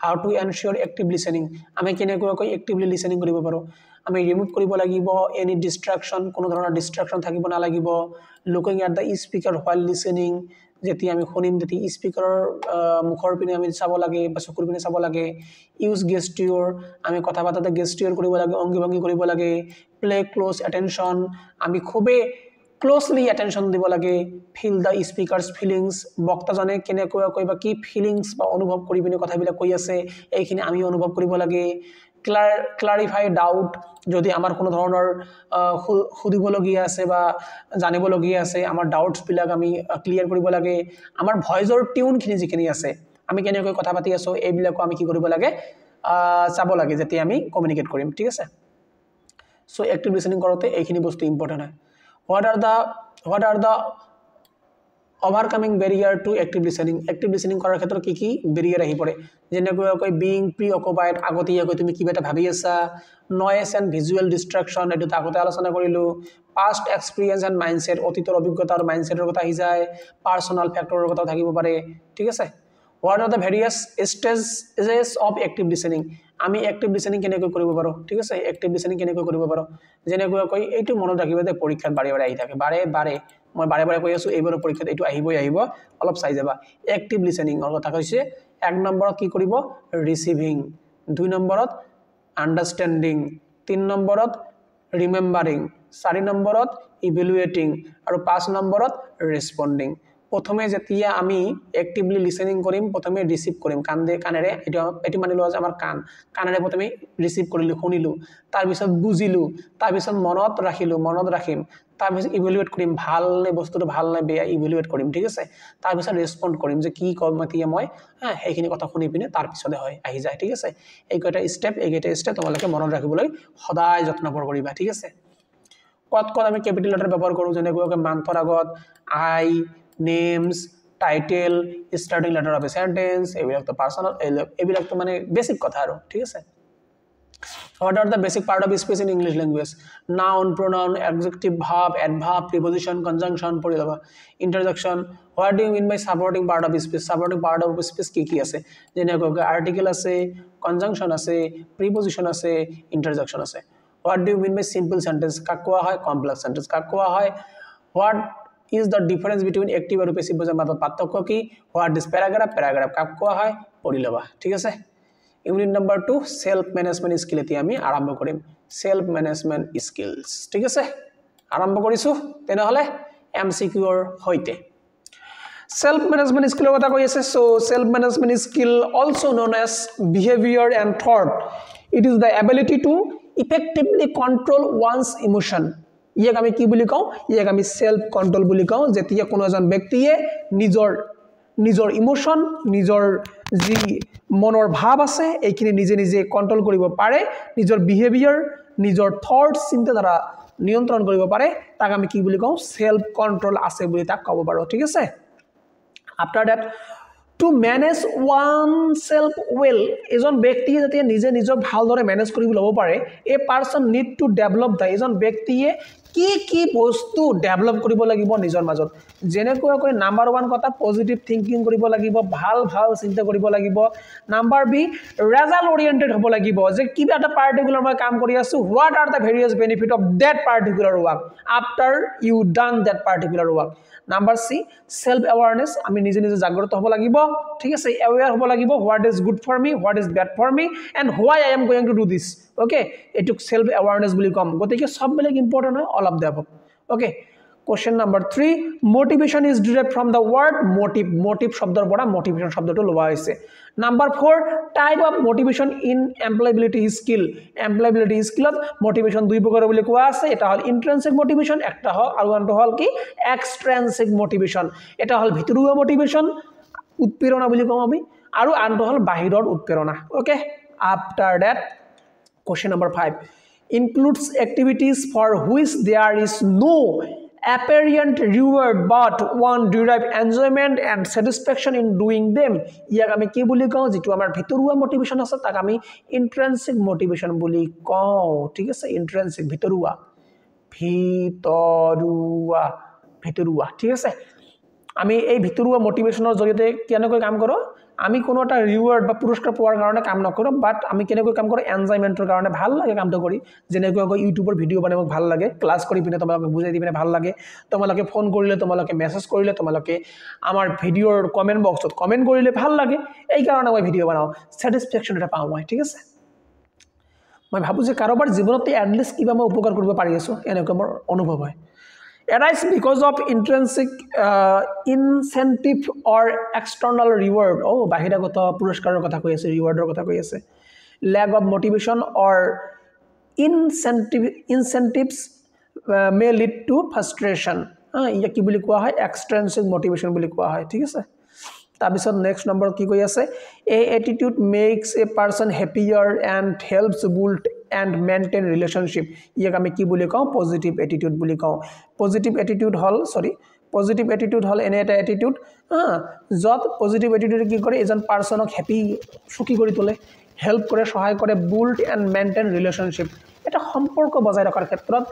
how to ensure active listening আমি কেনেকৈ কৈ actively listening কৰিব পাৰো আমি ৰিমুভ কৰিব লাগিব any distraction কোনো ধৰণৰ distraction থাকিব না লাগিব looking at the speaker while listening যেতি আমি শুনিম যেতি স্পিকাৰৰ মুখৰ পিনে আমি চাব লাগে বা চকুৰ পিনে চাব লাগে ইউজ গেস্টিয়ৰ আমি কথা পাতাতে গেস্টিয়ৰ কৰিব লাগে অঙ্গি ভঙ্গি কৰিব লাগে প্লে ক্লোজ অ্যাটেনশন আমি খুবে ক্লোজলি অ্যাটেনশন দিব লাগে ফিল দা স্পিকারস ফিলিংস বক্তাজনে কেনেকৈ কইবা কি ফিলিংস বা অনুভৱ কৰি পিনে কথাবিলাক কৈ আছে এইখিনি আমি অনুভৱ কৰিব লাগে ক্লাৰিফাই ডাউট যদি আমাৰ কোনো ধৰণৰ খুদিবলগীয়া আছে বা জানিবলগীয়া আছে আমাৰ ডাউটস বিলাক আমি ক্লিয়াৰ কৰিব লাগে আমাৰ ভয়েসৰ টিউন খিনি যিখিনি আছে আমি কেনেকৈ কথা পাতি আছো এইবিলাকো আমি কি কৰিব লাগে চাব লাগে যেতি আমি কমিউনিকেট কৰিম ঠিক আছে সো অ্যাক্টিভ লিসেনিং কৰোতে এইখিনি বস্তু ইম্পৰ্টেন্ট হয় what are the overcoming barrier to active listening কৰাৰ ক্ষেত্ৰত কি barrier আহি পৰে যেনেকৈ কৈ being preoccupied আগতীয়াকৈ তুমি কিবা এটা ভাবি আছা noise and visual distraction এটো আগতে আলোচনা কৰিলো past experience and mindset অতীতৰ অভিজ্ঞতা আৰু মাইন্ডসেটৰ কথা আহি যায় পাৰ্সোনাল ফ্যাক্টৰৰ কথা থাকিব পাৰে ঠিক আছে what are the various stages of active listening আমি active listening কেনেকৈ কৰিব পাৰো ঠিক আছে active listening কেনেকৈ কৰিব পাৰো যেনেকৈ কৈ এইটো মনত ৰাখিবা যে পৰীক্ষাত বাৰে বাৰে আহি থাকে বাৰে মই বাৰে বাৰে কৈ আছো এইবাৰৰ পৰীক্ষাত এইটো আহিব অলপ চাই যাবা active listening ৰ কথা কৈছে এক নম্বৰত কি কৰিব ৰিসিভিং দুই নম্বৰত আন্ডাৰষ্টেণ্ডিং তিন নম্বৰত ৰিমেম্বাৰিং চাৰি নম্বৰত ইভ্যালুয়েটিং আৰু পাঁচ নম্বৰত ৰেসপন্ডিং প্ৰথমে যেতিয়া আমি অ্যাক্টিভলি লিসেনিং কৰিম প্ৰথমে ৰিসিভ কৰিম কানেৰে এটো মানি লোৱা যে আমাৰ কানেৰে প্ৰথমে ৰিসিভ কৰিলো শুনিলো তাৰ পিছত বুজিলো তাৰ পিছত মনত ৰাখিম তাৰ পিছত ইভ্যালুয়েট কৰিম ভাল নে বস্তুটো ভাল নে বেয়া ইভ্যালুয়েট কৰিম ঠিক আছে তাৰ পিছত ৰেসপন্ড কৰিম যে কি কম এতিয়া মই সেইখিনি কথা শুনি পিনে তাৰ পিছতে হয় আহি যায় ঠিক আছে এইকেইটা স্টেপ তোমালোকে মনত ৰাখিবলৈ সদায় যত্ন কৰিবা ঠিক আছে কত আমি ক্যাপিটাল লেটাৰ ব্যৱহাৰ কৰো যেনেকৈ মান্থৰ আগত আই names title starting letter of a sentence এইবিলাক তো পার্সোনাল এইবিলাক তো মানে বেসিক কথা আৰু ঠিক আছে what are the basic part of speech in English language noun pronoun adjective verb adverb preposition conjunction পড়ি লবা interjection what do you mean by supporting part of speech কি আছে যেনেকৈ article আছে conjunction আছে preposition আছে interjection আছে what do you mean by simple sentence কাক কোৱা হয় complex sentence কাক কোৱা হয় what is the difference between active and passive voice মাজত পার্থক্য কি what is paragraph কাক কোৱা হয় পঢ়ি লবা ঠিক আছে unit number 2 self management skill এতি আমি আৰম্ভ কৰিম সেলফ ম্যানেজমেন্ট স্কিলস ঠিক আছে আৰম্ভ কৰিছো তেনে হলে MCQৰ হৈতে self management skill কথা কৈ আছে so self management skill also known as behavior and thought it is the ability to effectively control one's emotion ইয়াক আমি কি বুলি কওঁ ইয়াক আমি self control বুলি কওঁ যেতিয়া কোনো এজন ব্যক্তিয়ে নিজৰ ইমোশন নিজৰ যি মনৰ ভাব আছে এইখিনি নিজে নিজে কন্ট্ৰোল কৰিব পাৰে নিজৰ বিহেভিয়াৰ নিজৰ থটস চিন্তাধাৰা নিয়ন্ত্ৰণ কৰিব পাৰে তাক আমি কি বুলি কওঁ self control আছে বুলি তাক ক'ব পাৰো ঠিক আছে after that to manage oneself well এজন ব্যক্তিয়ে যেতিয়া নিজে নিজক ভালদৰে মেনেজ কৰিব লব পাৰে a person need to develop the এজন ব্যক্তিয়ে কি বস্তু ডেভেলপ কৰিব লাগিব নিজৰ মাজত যেনেকৈ নাম্বাৰ 1 কথা পজিটিভ থিংকিং কৰিব লাগিব ভাল চিন্তা কৰিব লাগিব নাম্বাৰ বি ৰেজাল্ট ওৰিয়েন্টেড হ'ব লাগিব যে কিবা এটা পাৰ্টিকুলাৰ মই কাম কৰি আছো what are the various benefit of that particular work after you done that particular work number C self awareness আমি নিজে নিজে জাগ্ৰত হ'ব লাগিব ঠিক আছে অ্যাৱেৰ হ'ব লাগিব what is good for me what is bad for me and why I am going to do this okay এটুক সেলফ অ্যাৱাৰনেস বুলি কম গতিকে সব বেলেগ ইম্পৰ্টেন্ট হয় all of the above okay question number 3 motivation is derived from the word motive শব্দৰ পৰা motivation শব্দটো লোৱা হৈছে number 4 type of motivation in employability skill motivation দুই প্ৰকাৰ বুলি কোৱা আছে এটা হল intrinsic motivation একটা হল আৰু আনটো হল কি extrinsic motivation এটা হল ভিতৰুৱা motivation উৎপ্ৰেৰণা বুলি কম আমি আৰু আনটো হল বাহিৰৰ উৎপ্ৰেৰণা okay after that question number 5 includes activities for which there is no apparent reward but one derive enjoyment and satisfaction in doing them ইয়াক আমি কি বুলি কওঁ যেটো আমাৰ ভিতৰুৱা মোটিভেশন আছে তাক আমি ইন্ট্ৰিনসিক মোটিভেশন বুলি কওঁ ঠিক আছে ইন্ট্ৰিনসিক ভিতৰুৱা ঠিক আছে আমি এই ভিতৰুৱা মোটিভেশনৰ জৰিয়তে কেনেকৈ কাম কৰো আমি কোনো এটা ৰিওয়াৰ্ড বা পুৰস্কাৰ পোৱাৰ কাৰণে কাম নকৰো বাট আমি কেনেকৈ কাম কৰো এনজয়মেন্টৰ কাৰণে ভাল লাগে কামটো কৰি যেনেকৈ ইউটিউবৰ ভিডিও বনাব ভাল লাগে ক্লাস কৰি পিনে তোমালোকে বুজাই দিবিনে ভাল লাগে তোমালোকে ফোন কৰিলে তোমালোকে মেসেজ কৰিলে তোমালোকে আমাৰ ভিডিওৰ কমেন্ট বক্সত কমেন্ট কৰিলে ভাল লাগে এই কাৰণে মই ভিডিও বনাও স্যাটিসফ্যাকশন এটা পাওঁ মই ঠিক আছে মই ভাবো যে কাৰোবাৰ জীৱনত এটলিষ্ট কিবা মই উপকাৰ কৰিব পাৰি আছো এনেকৈ মোৰ অনুভৱ হয় arise because of intrinsic incentive or external reward bahiragত পুৰস্কাৰৰ কথা কৈ আছে ৰিৱাৰ্ডৰ কথা কৈ আছে lack of motivation or incentives may lead to frustration ইয়া কি বুলি কোৱা হয় extrinsic motivation বুলি কোৱা হয় ঠিক আছে তাৰপিছত নেক্সট নম্বৰ কি কৈ আছে a attitude makes a person happier and helps build and maintain relationship ইয়াক আমি কি বুলি কওঁ পজিটিভ এটিটিউড বুলি কওঁ পজিটিভ এটিটিউড হল এনে এটা এটিটিউড যত পজিটিভ এটিটিউড কি কৰে এজন পাৰসনক হ্যাপি সুখী কৰি তোলে হেল্প কৰে সহায় কৰে বিল্ড এন্ড মেইনটেইন ৰিলেশনশিপ এটা সম্পৰ্ক বজাই ৰাখাৰ ক্ষেত্ৰত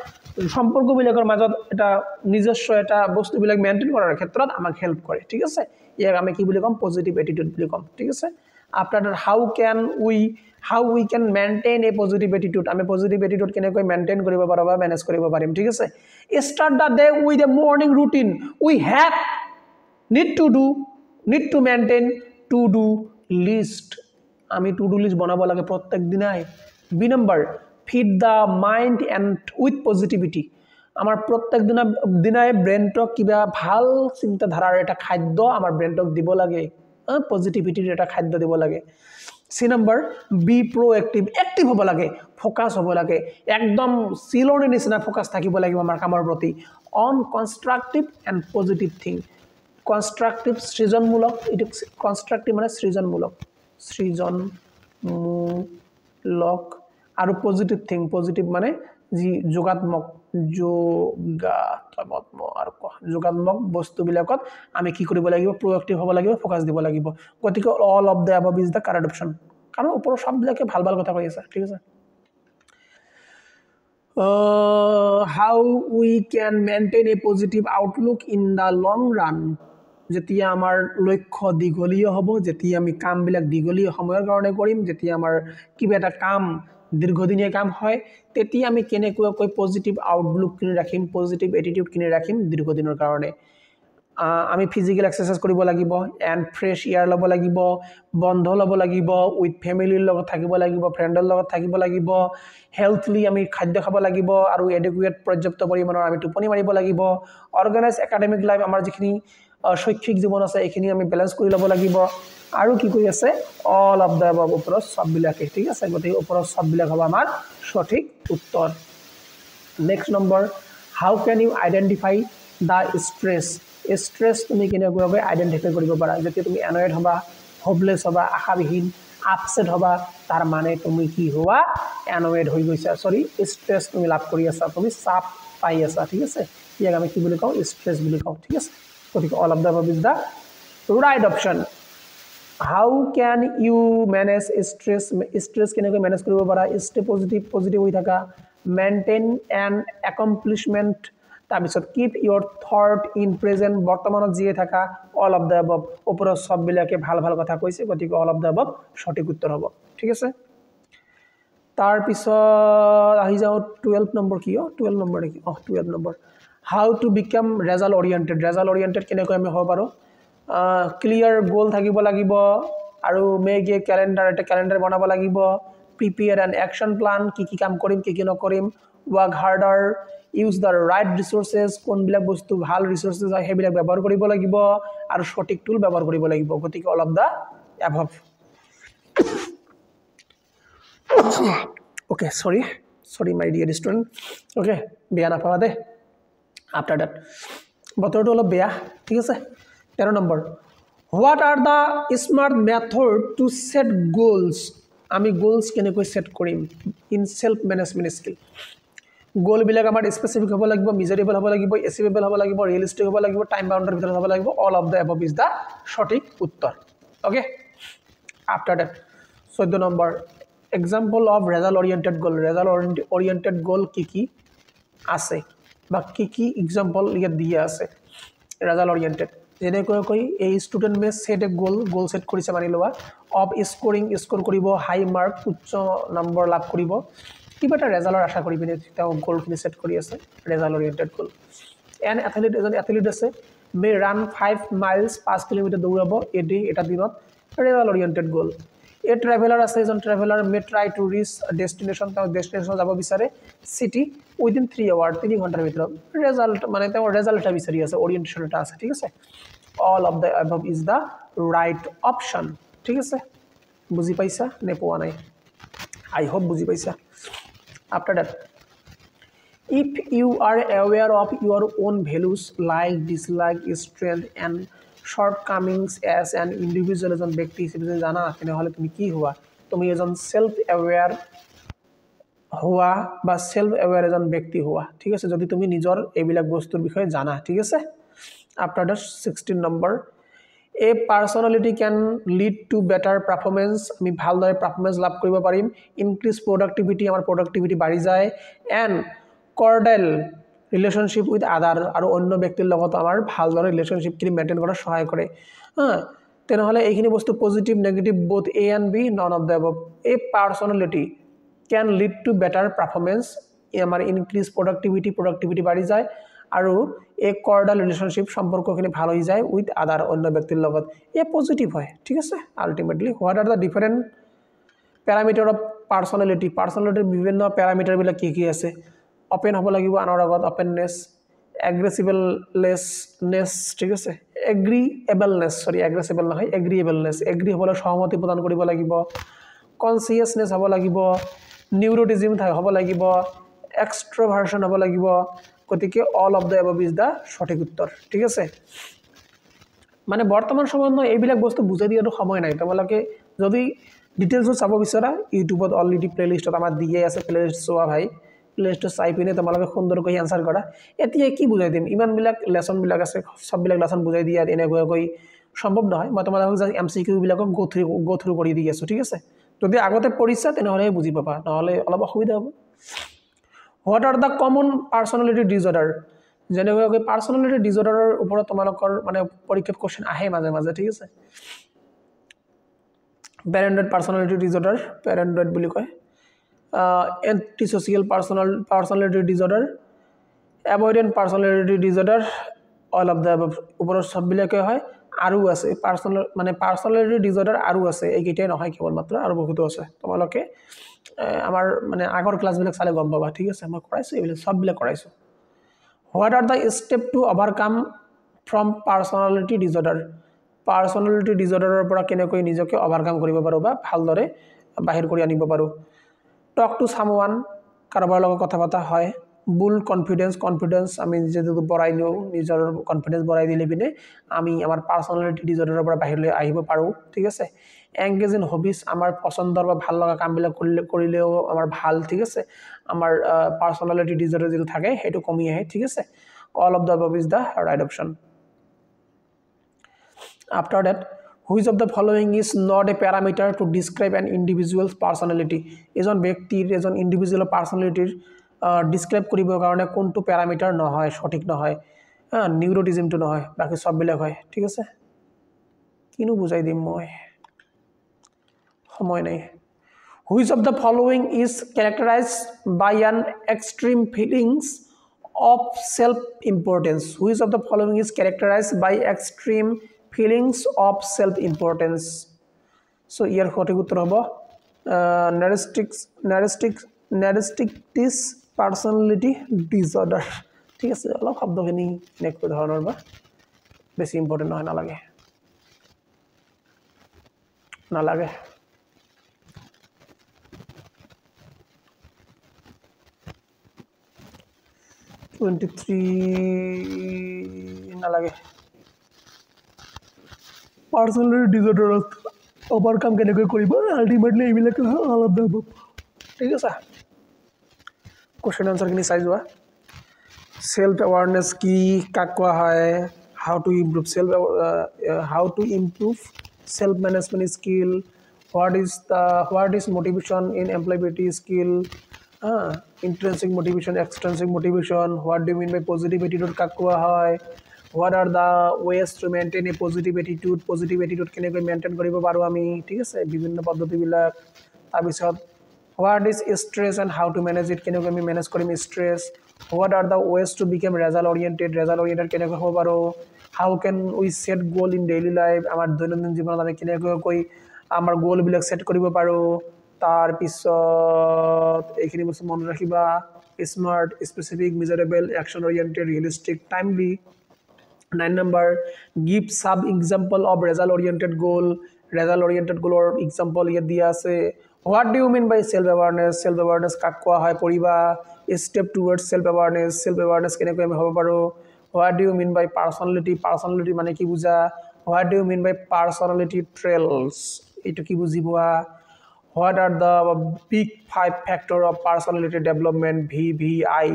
সম্পৰ্ক বিলাকৰ মাজত এটা নিজস্ব এটা বস্তু বিলাক মেইনটেইন কৰাৰ ক্ষেত্ৰত আমাক হেল্প কৰে ঠিক আছে ইয়াক আমি কি বুলি কম পজিটিভ এটিটিউড বুলি কম ঠিক আছে after that how we can maintain a positive attitude আমি positive attitude কেনেকৈ মেইনটেইন কৰিব পাৰো বা ম্যানেজ কৰিব পাৰিম ঠিক আছে start the day with a morning routine we have need to maintain to do list আমি to do list বনাব লাগে প্ৰত্যেক দিনাই B number feed the mind and with positivity আমাৰ প্ৰত্যেক দিনাই ব্ৰেইনটক কিবা ভাল চিন্তা ধাৰাৰ এটা খাদ্য আমাৰ ব্ৰেইনটক দিব লাগে পজিটিভিটিৰ এটা খাদ্য দিব লাগে সি নম্বৰ বি প্ৰোএক্টিভ এক্টিভ হ'ব লাগে ফোকাস হ'ব লাগে একদম সিলনি নিচিনা ফোকাস থাকিব লাগিব আমাৰ কামৰ প্ৰতি on constructive and positive thing constructive সৃজনমূলক ইট কনস্ট্ৰাকটিভ মানে সৃজনমূলক আৰু পজিটিভ থিং পজিটিভ মানে যি যোগাত্মক যোগাত্মক বস্তুবিলাকত আমি কি কৰিব লাগিব প্ৰোএক্টিভ হ'ব লাগিব ফোকাস দিব লাগিব গতিকে all of the above is the correct option কারণ ওপৰ সববিলাকে ভাল কথা কৈ আছে ঠিক আছে how we can maintain a positive outlook in the long run যেতিয়া আমাৰ লক্ষ্য দীঘলীয়া হ'ব যেতিয়া আমি কামবিলাক দীঘলীয়া সময়ৰ কাৰণে কৰিম যেতিয়া আমাৰ কিবা এটা কাম দীৰ্ঘদিনীয়া কাম হয় তেতিয়া আমি কেনেকৈ পজিটিভ আউটলুক কিনে ৰাখিম পজিটিভ এটিটিউড কিনে ৰাখিম দীৰ্ঘদিনৰ কাৰণে আমি ফিজিক্যাল এক্সাৰসাইজ কৰিব লাগিব এণ্ড ফ্ৰেছ এয়াৰ ল'ব লাগিব বন্ধ ল'ব লাগিব উইথ ফেমিলিৰ লগত থাকিব লাগিব ফ্ৰেণ্ডৰ লগত থাকিব লাগিব হেল্থলি আমি খাদ্য খাব লাগিব আৰু এডুকুৱেট পৰ্যাপ্ত পৰিমাণৰ আমি টোপনি মাৰিব লাগিব অৰ্গানাইজ একাডেমিক লাইফ আমাৰ যিখিনি শৈক্ষিক জীৱন আছে এইখিনি আমি বেলেঞ্চ কৰি ল'ব লাগিব আৰু কি কৰি আছে অল অফ দ্য এবাভ ওপৰত সববিলাকে ঠিক আছে গতিকে ওপৰত সববিলাক হ'ব আমাৰ সঠিক উত্তৰ next number how can you identify the stress তুমি কেনেকৈ আইডেন্টিফাই কৰিব পাৰা যেতিয়া তুমি এনয়েড হবা হোপলেছ হবা আশাবিহীন আপসেট হবা তাৰ মানে তুমি কি হোৱা এনয়েড হৈ গৈছা সৰি ষ্ট্ৰেছ তুমি লাভ কৰি আছা তুমি চাপ পাই আছা ঠিক আছে ইয়াক আমি কি বুলি কওঁ ষ্ট্ৰেছ বুলি কওঁ ঠিক আছে গতিকে all of the above is the right option how can you manage stress কেনেকৈ মেনেজ কৰিব পাৰা ষ্টে পজিটিভ হৈ থাকা মেইনটেইন এণ্ড একমপ্লিশমেণ্ট তাৰপিছত keep Euro thought in present বৰ্তমানত জীয়াই থাকা অল অফ দ্য এবাভ ওপৰত সববিলাকে ভাল ভাল কথা কৈছে গতিকে অল অফ দ্য এবাভ সঠিক উত্তৰ হ'ব ঠিক আছে তাৰপিছত আহি যাওঁ 12 নম্বৰ কি 12 নম্বৰ নেকি 12 number how to become result oriented কেনেকৈ আমি হ'ব পাৰোঁ ক্লিয়াৰ গোল থাকিব লাগিব আৰু মেক এ ক্যালেন্ডাৰ বনাব লাগিব প্ৰিপেয়াৰ এন একশ্যন প্লান কি কাম কৰিম কি নকৰিম work harder use the right resources কোনবিলাক বস্তু ভাল ৰিসোৰ্সেস হয় সেইবিলাক ব্যৱহাৰ কৰিব লাগিব আৰু সঠিক টুল ব্যৱহাৰ কৰিব লাগিব গতিকে all of the above okay sorry my dear student okay বেয়া নাপাবা দে after that বতৰটো অলপ বেয়া ঠিক আছে 13 number what are the smart method to set goals আমি goals কেনেকৈ সেট কৰিম in self management skill গোল বিলাক আমাৰ স্পেসিফিক হ'ব লাগিব মেজাৰেবল হ'ব লাগিব এচিভেবল হ'ব লাগিব ৰিয়েলিস্টিক হ'ব লাগিব টাইম বাউণ্ডাৰ ভিতৰত হ'ব লাগিব all of the above is the সঠিক উত্তৰ okay after that 14 number example of result oriented goal কি আছে বা কি এক্সাম্পল ইয়াত দিয়া আছে ৰেজাল্ট অৰিয়েণ্টেড যেনেকৈ এই ষ্টুডেণ্ট মে সেট এ গোল সেট কৰিছে মানি লোৱা অফ স্কোৰ কৰিব হাই মাৰ্ক উচ্চ নম্বৰ লাভ কৰিব কিবা এটা ৰেজাল্টৰ আশা কৰি পিনে তেওঁ গোলখিনি সেট কৰি আছে result oriented goal an athlete আছে মে ৰান 5 মাইলছ 5 কিলোমিটাৰ দৌৰাব এটা দিনত result oriented goal a traveller আছে এজন traveller may try to reach destination তেওঁ ডেষ্টিনেশ্যন যাব বিচাৰে সিটি উইদিন 3 আৱাৰ 3 ঘণ্টাৰ ভিতৰত ৰেজাল্ট মানে তেওঁ ৰেজাল্ট এটা বিচাৰি আছে অৰিয়েণ্টেশ্যন এটা আছে ঠিক আছে all of the above is the right option ঠিক আছে বুজি পাইছা নে পোৱা নাই আই হোপ বুজি পাইছা after that if you are aware of your own values like dislike strength and shortcomings as an individual এজন ব্যক্তি হিচাপে জানা তেনেহলে তুমি কি হোৱা তুমি এজন সেলফ অ্যাওয়্যাৰ হোৱা বা সেলফ অ্যাওয়্যাৰ এজন ব্যক্তি হোৱা ঠিক আছে যদি তুমি নিজৰ এইবিলাক বস্তুৰ বিষয়ে জানা ঠিক আছে after that 16 number a personality can lead to better performance আমি ভালদৰে পাৰফৰম্যান্স লাভ কৰিব পাৰিম ইনক্ৰিজ প্ৰডাক্টিভিটি আমাৰ প্ৰডাক্টিভিটি বাঢ়ি যায় এন্ড কৰ্ডিয়াল ৰিলেশনশিপ উইথ আদাৰ আৰু অন্য ব্যক্তিৰ লগত আমাৰ ভালদৰে ৰিলেশনশিপ কি মেইনটেইন কৰাত সহায় কৰে তেনেহলে এইখিনি বস্তু positive negative both A and B none of the above a personality can lead to better performance আমাৰ ইনক্ৰিজ প্ৰডাক্টিভিটি বাঢ়ি যায় আৰু এক কৰ্ডিয়াল ৰিলেশনশিপ সম্পৰ্কখিনি ভালো হৈ যায় উইথ আদাৰ অন্য ব্যক্তিৰ লগত এ পজিটিভ হয় ঠিক আছে ultimately what are the different parameter of পাৰ্সোনালিটিৰ বিভিন্ন প্যাৰামিটাৰ বিলাক কি আছে ওপেন হ'ব লাগিব আনৰ আগত ওপেননেস এগ্ৰেছিভনেস ঠিক আছে এগ্ৰেছিবল নহয় এগ্ৰিএবলনেস এগ্ৰি হ'বলৈ সহমতি প্ৰদান কৰিব লাগিব কনসিয়াসনেস হ'ব লাগিব নিউৰোটিজম হ'ব লাগিব এক্সট্ৰোভাৰ্সন হ'ব লাগিব গতিকে all of the above is the সঠিক উত্তৰ ঠিক আছে মানে বৰ্তমান সময়ত এইবিলাক বস্তু বুজাই দিয়াটো সময় নাই তোমালোকে যদি ডিটেইলছ চাব বিচৰা ইউটিউবত অলৰেডি প্লেলিষ্টত আমাৰ দিয়ে আছে প্লেলিষ্ট চোৱা ভাই প্লেলিষ্ট চাই পিনে তোমালোকে সুন্দৰকৈ আনসাৰ কৰা এতিয়া কি বুজাই দিম ইমান বিলাক লেসন বিলাক আছে সববিলাক লেসন বুজাই দিয়া এনেকৈ সম্ভৱ নহয় মই তোমালোকক জাস্ট এমসিকিউ বিলাকক গো থ্ৰু কৰি দি আছো ঠিক আছে যদি আগতে পঢ়িছা তেনেহলে বুজি পাবা নহলে অলপ অসুবিধা হ'ব What are the common personality disorder? যেনেকৈ personality disorder ওপৰত তোমালোকৰ মানে পৰীক্ষাত কোশ্চেন আহে মাজে ঠিক আছে paranoid personality disorder paranoid বুলি কয় antisocial personality disorder avoidant personality disorder all of the ওপৰৰ সববিলাকে হয় আৰু আছে পাৰ্সোনাল মানে পাৰ্সোনালিটি ডিসঅৰ্ডাৰ আৰু আছে এইকেইটাই নহয় কেৱল মাত্ৰ আৰু বহুতো আছে তোমালোকে আমাৰ মানে আগৰ ক্লাছবিলাক চালে গম পাবা ঠিক আছে মই কৰাইছো এইবিলাক সববিলাক কৰাইছো what are the step to overcome from personality disorder personality ডিসঅৰ্ডাৰৰ পৰা কেনেকৈ নিজকে ওভাৰকাম কৰিব পাৰো বা ভালদৰে বাহিৰ কৰি আনিব পাৰো টক টু সামওয়ান কাৰোবাৰ লগত কথা পতা হয় বুল কনফিডেন্স আমি যেটো বঢ়াই নিও নিজৰ কনফিডেন্স বঢ়াই দিলে বিনে আমি আমাৰ পাৰ্সোনালিটি ডিসঅৰ্ডাৰৰ পৰা বাহিৰলৈ আহিব পাৰো ঠিক আছে এংগেজ ইন হবিজ আমাৰ পছন্দৰ বা ভাল লগা কামবিলাক কৰিলেও আমাৰ ভাল ঠিক আছে আমাৰ পাৰ্সোনালিটি ডিসঅৰ্ডাৰ যেটো থাকে হেতু কমি আহে ঠিক আছে all of the above is the right option after that which of the following is not a parameter to describe an individual's personality এজন ব্যক্তিৰ এজন ইন্ডিভিজুৱেল পাৰ্সোনালিটিৰ ডিসক্ৰাইব কৰিবৰ কাৰণে কোনটো প্যাৰামিটাৰ নহয় সঠিক নহয় নিউৰোটিজমটো নহয় বাকি সববিলাক হয় ঠিক আছে কিনো বুজাই দিম মই সময় নাই which of the following is characterized by an extreme feelings of self importance which of the following is characterized by extreme feelings of self importance so ইয়াৰ সঠিক উত্তৰ হ'ব narcissistic personality disorder ঠিক আছে অলপ শব্দখিনি নেক্সট ধৰণৰ বা বেছি ইম্পৰ্টেন্ট নহয় নালাগে 23 নালাগে পাৰ্সোনালিটি ডিসঅৰ্ডাৰ ওভাৰকাম কেনেকৈ কৰিব আলটিমেটলি এইবিলাক অল অফ দ্য above ঠিক আছে কোশ্চেন আনসাৰ খিনি চাই যোৱা সেলফ অ্যাৱাৰনেস কি কাক কোৱা হয় how to improve self management skill what is motivation in employability skill intrinsic motivation extrinsic motivation what do you mean by positive attitude কাক কোৱা হয় what are the ways to maintain a positive attitude কেনেকৈ maintain কৰিব পাৰো আমি ঠিক আছে বিভিন্ন পদ্ধতিবিলাক তাৰ পিছত what is stress and how to manage it কেনেকৈ আমি মেনেজ কৰিম stress what are the ways to become result oriented কেনেকৈ হ'ব পাৰো how can we set goal in daily life আমাৰ দৈনন্দিন জীৱনত আমি কেনেকৈ আমাৰ গোল বিলাক সেট কৰিব পাৰো তাৰ পিছত এইখিনি বস্তু মন ৰাখিবা smart specific measurable action oriented realistic timely 9 number give some example of result oriented goal or example here দিয়া আছে what do you mean by self awareness কাক কোৱা হয় পঢ়িবা step towards self awareness কেনেকৈ আমি হ'ব পাৰো what do you mean by personality মানে কি বুজা what do you mean by personality traits এটো কি বুজিবা what are the big 5 factor of personality development VVI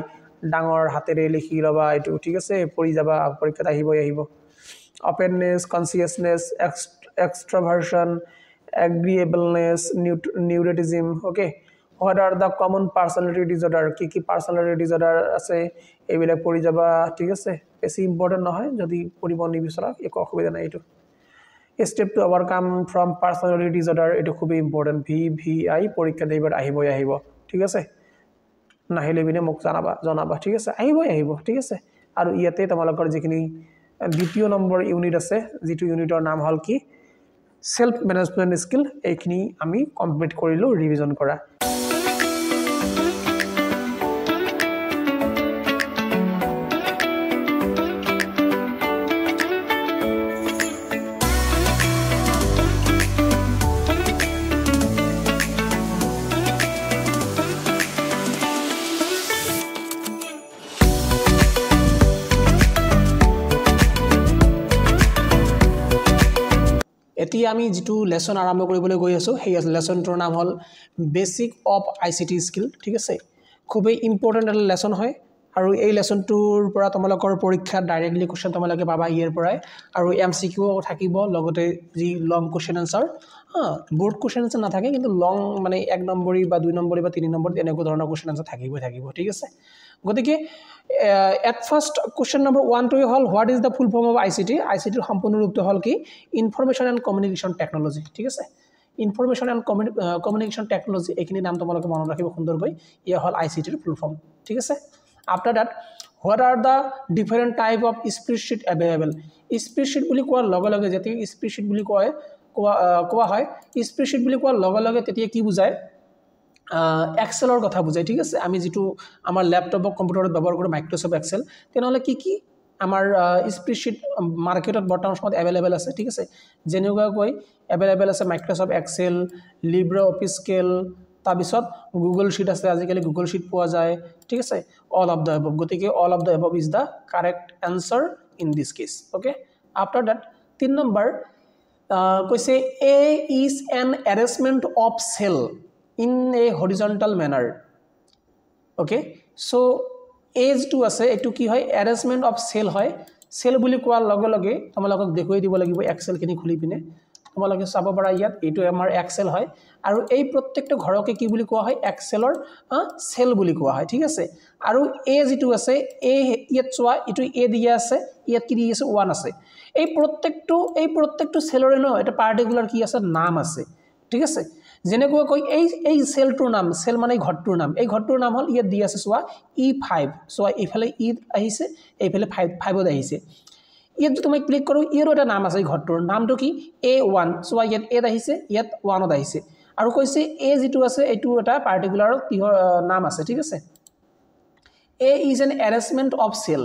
ডাঙৰ হাতেৰে লিখি লবা এটো ঠিক আছে পঢ়ি যাবা পৰীক্ষাত আহিব openness consciousness extroversion agreeableness neuroticism okay what are the common personality disorder কি personality disorder আছে এইবিলাক পঢ়ি যাবা ঠিক আছে বেছি ইম্পৰ্টেন্ট নহয় যদি পঢ়িব নিবিচাৰা একো অসুবিধা নাই এটো step to overcome from personality disorder এটো খুব ইম্পৰ্টেন্ট VVI পৰীক্ষা দিবৰ আহিব ঠিক আছে নাহিলে বিনে মোক জনাবা ঠিক আছে আহিব ঠিক আছে আৰু ইয়াতে তোমালোকৰ যিখিনি দ্বিতীয় নম্বৰ ইউনিট আছে যেটো ইউনিটৰ নাম হল কি সেলফ ম্যানেজমেন্ট স্কিল এইখিনি আমি কমপ্লিট কৰিলো ৰিভিজন কৰা এতিয়া আমি যেটো লেসন আৰম্ভ কৰিবলৈ গৈ আছো সেই লেসনটোৰ নাম হল বেসিক অফ আইসিটি স্কিল ঠিক আছে খুবই ইম্পৰ্টেন্ট এটা লেসন হয় আৰু এই লেসনটোৰ পৰা তোমালোকৰ পৰীক্ষা ডাইৰেক্টলি কোশ্চেন তোমালোকে পাবা ইয়াৰ পৰাই আৰু এমসিকিউ থাকিব লগতে যি long question answer board question answer না থাকে কিন্তু লং মানে 1 নম্বৰী বা 2 নম্বৰী বা 3 নম্বৰ এনেকুৱা ধৰণৰ কোশ্চেন আনসার থাকিব ঠিক আছে গতিকে at first question number 1 to hall what is the full form of ICT ICT ৰ সম্পূৰ্ণ ৰূপটো হল কি ইনফৰমেশন এন্ড কমিউনিকেশন টেকনলজি ঠিক আছে ইনফৰমেশন এন্ড কমিউনিকেশন টেকনলজি এইখিনি নাম তোমালোকে মনত ৰাখিব সুন্দৰকৈ ইয়া হল ICT ৰ ফুল ফৰ্ম ঠিক আছে after that What are the different type of spreadsheet available? Spreadsheet বুলি কোৱাৰ লগে লগে যেতিয়া spreadsheet বুলি কোৱা হয় spreadsheet বুলি কোৱাৰ লগে লগে তেতিয়া কি বুজায় এক্সেলৰ কথা বুজায় ঠিক আছে আমি যেটো আমাৰ ল্যাপটপ কম্পিউটাৰত ব্যৱহাৰ কৰোঁ মাইক্ৰসফট এক্সেল তেনেহলে কি আমাৰ স্প্ৰেডশিট মাৰ্কেটত বৰ্তমান সময়ত अवेलेबल আছে ঠিক আছে যেনেকুৱা কৈ अवेलेबल আছে মাইক্ৰসফট এক্সেল লিব্ৰে অফিস স্কেল তাৰপিছত গুগল শীট আছে আজিকালি গুগল শীট পোৱা যায় ঠিক আছে অল অফ দা above গতিকে all of the above is the correct answer in this case okay after that 3 number কৈছে a is an arrangement of cell in a horizontal manner okay so H two আছে A two কি হয় arrangement of cell হয় cell বুলি কোৱাৰ লগে লগে তোমালোকক দেখুৱাই দিব লাগিব এক্সেল খিনি খুলি পিনে তোমালোকে চাব পাৰা ইয়াত এটু আমাৰ এক্সেল হয় আৰু এই প্ৰত্যেকটো ঘৰকে কি বুলি কোৱা হয় এক্সেলৰ সেল বুলি কোৱা হয় ঠিক আছে আৰু এ যেটু আছে এ ইয়াত চোৱা এটু এ দিয়া আছে ইয়াত কি দিয়া আছে 1 আছে এই প্ৰত্যেকটো সেলৰে ন এটা পাৰ্টিকুলাৰ কি আছে নাম আছে ঠিক আছে যেনেকৈ কই এই সেলটোৰ নাম সেল মানে ঘৰটোৰ নাম এই ঘৰটোৰ নাম হল ইয়াত দিয়া আছে সোৱা E5 সোৱা এফালে ই আহিছে এফালে 5 আহিছে ইয়াত তুমি ক্লিক কৰো ইয়াৰ এটা নাম আছে ঘৰটোৰ নামটো কি A1 সোৱা ইয়াত এ আহিছে ইয়াত 1 আহিছে আৰু কৈছে এ যেটো আছে এটো এটা পাৰ্টিকুলাৰ নাম আছে ঠিক আছে A is an arrangement of cell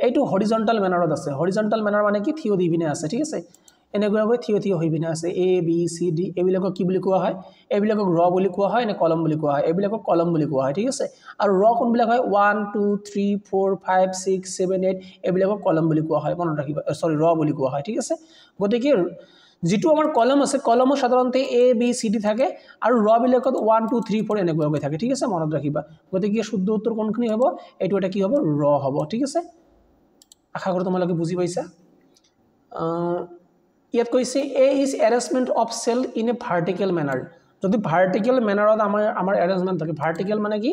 এইটো হৰিজন্টাল মেনাৰত আছে হৰিজন্টাল মেনাৰ মানে কি থিও দি বিনে আছে ঠিক আছে এনেকৈ থিও হৈ বিনা আছে a b c d এবিলাকক কি বুলি কোৱা হয় এবিলাকক ৰ বুলি কোৱা হয় নে কলম বুলি কোৱা হয় এবিলাকক কলম বুলি কোৱা হয় ঠিক আছে আৰু ৰ কোন বিলাক হয় 1 2 3 4 5 6 7 8 এবিলাকক কলম বুলি কোৱা হয় মনত ৰাখিবা সৰি ৰ বুলি কোৱা হয় ঠিক আছে গতিকে যেটো আমাৰ কলম আছে কলমৰ সাধাৰণতে a b c d থাকে আৰু ৰ বিলাকত 1 2 3 4 এনেকৈ থাকে ঠিক আছে মনত ৰাখিবা গতিকে শুদ্ধ উত্তৰ কোনখিনি হ'ব এটো এটা কি হ'ব ৰ হ'ব ঠিক আছে আশা কৰো তোমালোকে বুজি পাইছা ইয়াত কৈছে a is arrangement of cell in a vertical manner যদি ভার্টিক্যাল ম্যানাৰত আমাৰ অ্যাৰেঞ্জমেন্ট থাকে ভাৰ্টিক্যাল মানে কি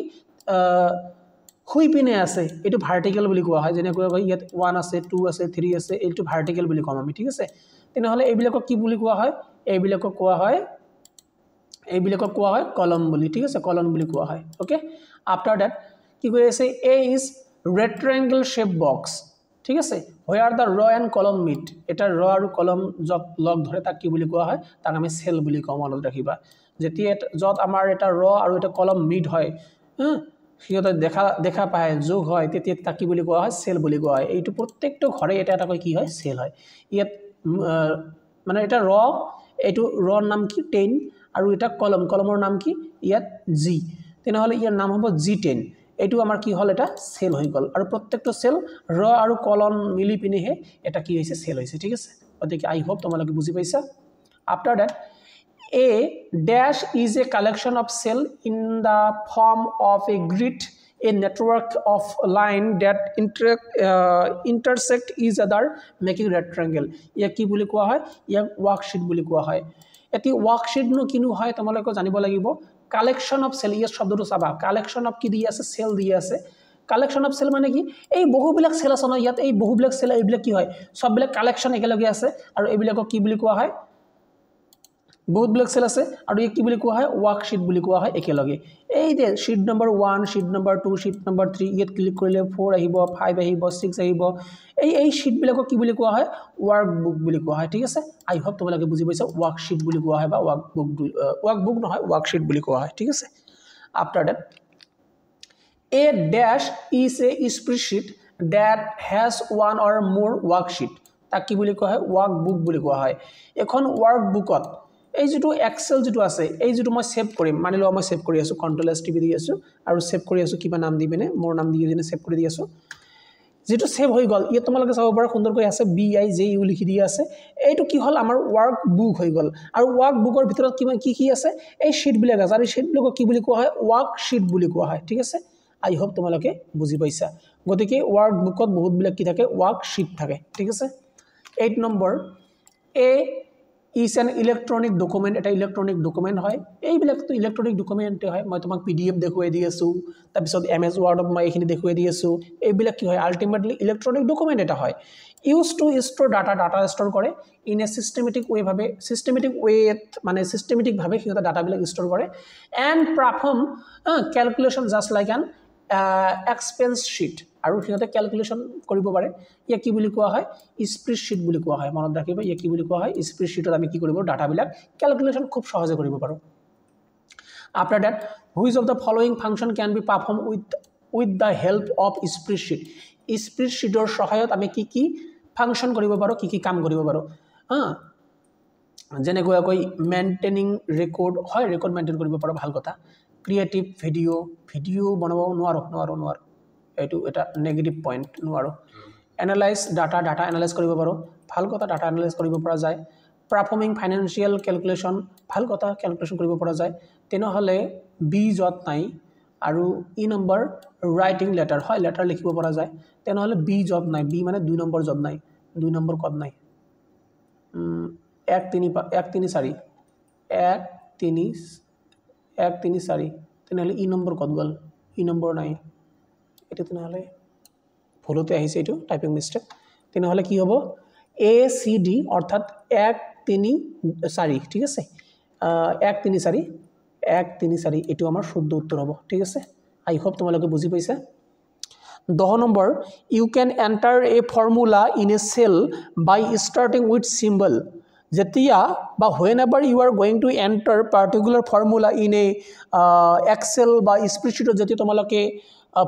খুই পিনে আছে এটো ভাৰ্টিক্যাল বুলি কোৱা হয় যেনেকৈ ইয়াত 1 আছে 2 আছে 3 আছে এটো ভার্টিক্যাল বুলি কম আমি ঠিক আছে তেনেহলে এইবিলাকক কি বুলি কোৱা হয় এইবিলাকক কোৱা হয় কলম বুলি ঠিক আছে কলম বুলি কোৱা হয় ওকে আফটার দ্যাট কি কৈ আছে a is rectangle shape box ঠিক আছে where the row and column meet এটা ৰ আৰু কলম যত লগ ধৰে তাক কি বুলি কোৱা হয় তাক আমি সেল বুলি কওঁ মনত ৰাখিবা যেতিয়া যত আমাৰ এটা ৰ আৰু এটা কলম মিট হয় সিহঁতে দেখা পায় যোগ হয় তেতিয়া তাক কি বুলি কোৱা হয় সেল বুলি কোৱা হয় এইটো প্ৰত্যেকটো ঘৰে এটা এটা কি হয় সেল হয় ইয়াত মানে এটা ৰ এইটো ৰ নাম কি 10 আৰু এটা কলমৰ নাম কি ইয়াত g তেনেহলে ইয়াৰ নাম হ'ব g10 এটো আমাৰ কি হল এটা সেল হৈ গল আৰু প্ৰত্যেকটো সেল ৰ আৰু কলম মিলি পিনেহে এটা কি হৈছে সেল হৈছে ঠিক আছে গতিকে আই হোপ তোমালোকে বুজি পাইছা after that a dash is a collection of cell in the form of a grid a network of line that intersect each other making rectangle ইয়া কি বুলি কোৱা হয় ইয়া ওয়াৰ্কশীট বুলি কোৱা হয় এটি ওয়ার্কশীট নো কিনো হয় তোমালোকে জানিব লাগিব কালেকশন অফ সেল ইয়া শব্দটো চাবা কালেকশন অফ কি দি আছে সেল দি আছে কালেকশন অফ সেল মানে কি এই বহুবিলাক সেল আছে ন ইয়াত এই বহুবিলাক সেল এইবিলাক কি হয় সববিলাক কালেকশন একেলগে আছে আৰু এইবিলাকক কি বুলি কোৱা হয় বহুবিলাক সেল আছে আৰু এই কি বুলি কোৱা হয় ওয়াৰ্কশীট বুলি কোৱা হয় একেলগে এই যে sheet number 1 sheet number 2 sheet number 3 ইয়াত ক্লিক কৰিলে 4 আহিব 5 আহিব 6 আহিব এই শীট বিলাকক কি বুলি কোৱা হয় ওয়াৰ্কবুক বুলি কোৱা হয় ঠিক আছে আই হোপ তোমালোকে বুজি পাইছা ওয়াৰ্কশীট বুলি কোৱা হয় বা ওয়াৰ্কবুক নহয় ওয়াৰ্কশীট বুলি কোৱা হয় ঠিক আছে after that a dash is a spreadsheet that has one or more worksheet তাক কি বুলি কোৱা হয় ওয়াৰ্কবুক বুলি কোৱা হয় এখন ওয়াৰ্কবুকত এই যেটো এক্সেল যেটো আছে এই যেটো মই সেভ কৰিম মানি লও মই সেভ কৰি আছো কন্ট্ৰোল এস টিপি দি আছো আৰু সেভ কৰি আছো কিবা নাম দি পিনে মোৰ নাম দি কিনে সেভ কৰি দি আছো যেটো সেভ হৈ গল ইয়া তোমালোকে চাব পাৰা সুন্দৰকৈ আছে বি আই জে ইউ লিখি দি আছে এইটো কি হল আমাৰ ওয়াৰ্কবুক হৈ গল আৰু ওয়াৰ্কবুকৰ ভিতৰত কি আছে এই শীট বিলাক আছে আৰু শীট বিলাক কি বুলি কোৱা হয় ওয়াৰ্কশীট বুলি কোৱা হয় ঠিক আছে আই হোপ তোমালোকে বুজি পাইছা গতিকে ওয়াৰ্কবুকত বহুত বিলাক কি থাকে ওয়াৰ্কশীট থাকে ঠিক আছে 8 number A is an electronic document এটা ইলেক্ট্রনিক ডকুমেন্ট হয় এইবিলাক তো ইলেক্ট্রনিক ডকুমেন্ট হয় মই তোমাক পিডিএফ দেখুৱাই দি আছো তাৰ পিছত এমএস ওয়াৰ্ডত মই এইখিনি দেখুৱাই দি আছো এইবিলাক কি হয় আলটিমেটলি ইলেক্ট্ৰনিক ডকুমেন্ট এটা হয় use to store data store কৰে ইন এ সিস্টেমেটিক ওয়ে মানে সিস্টেমেটিক ভাবে কি ডাটা বিলাক স্টোর কৰে and perform calculation just like an expense sheet আৰু সিহঁতে ক্যালকুলেশন কৰিব পাৰে ইয়া কি বুলি কোৱা হয় স্প্ৰেডশিট বুলি কোৱা হয় মনত ৰাখিবা ইয়া কি বুলি কোৱা হয় স্প্ৰেডশিটত আমি কি কৰিব ডাটা বিলাক ক্যালকুলেশন খুব সহজে কৰিব পাৰো after that which of the following function can be performed with the help of spreadsheet spreadsheetor সহায়ত আমি কি ফাংশন কৰিব পাৰো কি কাম কৰিব পাৰো যেনেকৈ মেইনটেইনিং ৰেকৰ্ড হয় ৰেকৰ্ড মেইনটেইন কৰিব পাৰো ভাল কথা ক্ৰিয়েটিভ ভিডিও বনাব নোৱাৰো এইটো এটা নেগেটিভ পইণ্ট নোৱাৰো এনালাইজ ডাটা এনালাইজ কৰিব পাৰো ভাল কথা ডাটা এনালাইজ কৰিব পৰা যায় পাৰফৰ্মিং ফাইনান্সিয়াল ক্যালকুলেশন ভাল কথা ক্যালকুলেশন কৰিব পৰা যায় তেনেহলে বি যত নাই আৰু ই নম্বৰ ৰাইটিং লেটাৰ হয় লেটাৰ লিখিব পৰা যায় তেনেহলে বি যত নাই বি মানে 2 নম্বৰ যত নাই 2 নম্বৰ কত নাই 1 3 4 তেনেহলে ই নম্বৰ কত গল ই নম্বৰ নাই এটা তেনেহলে ভুলতে আহিছে এটো টাইপিং মিস্টেক তেনেহলে কি হ'ব এ সি ডি অর্থাৎ 1 3 4 ঠিক আছে 1 3 4 1 3 4 এটো আমার শুদ্ধ উত্তর হবে ঠিক আছে আই হোপ তোমালোকে বুঝি পাইছা 10 number you can enter a formula in a cell by starting with symbol যেতিয়া বা whenever you are going to enter particular formula in a excel বা spreadsheet যেতিয়া তোমালোকে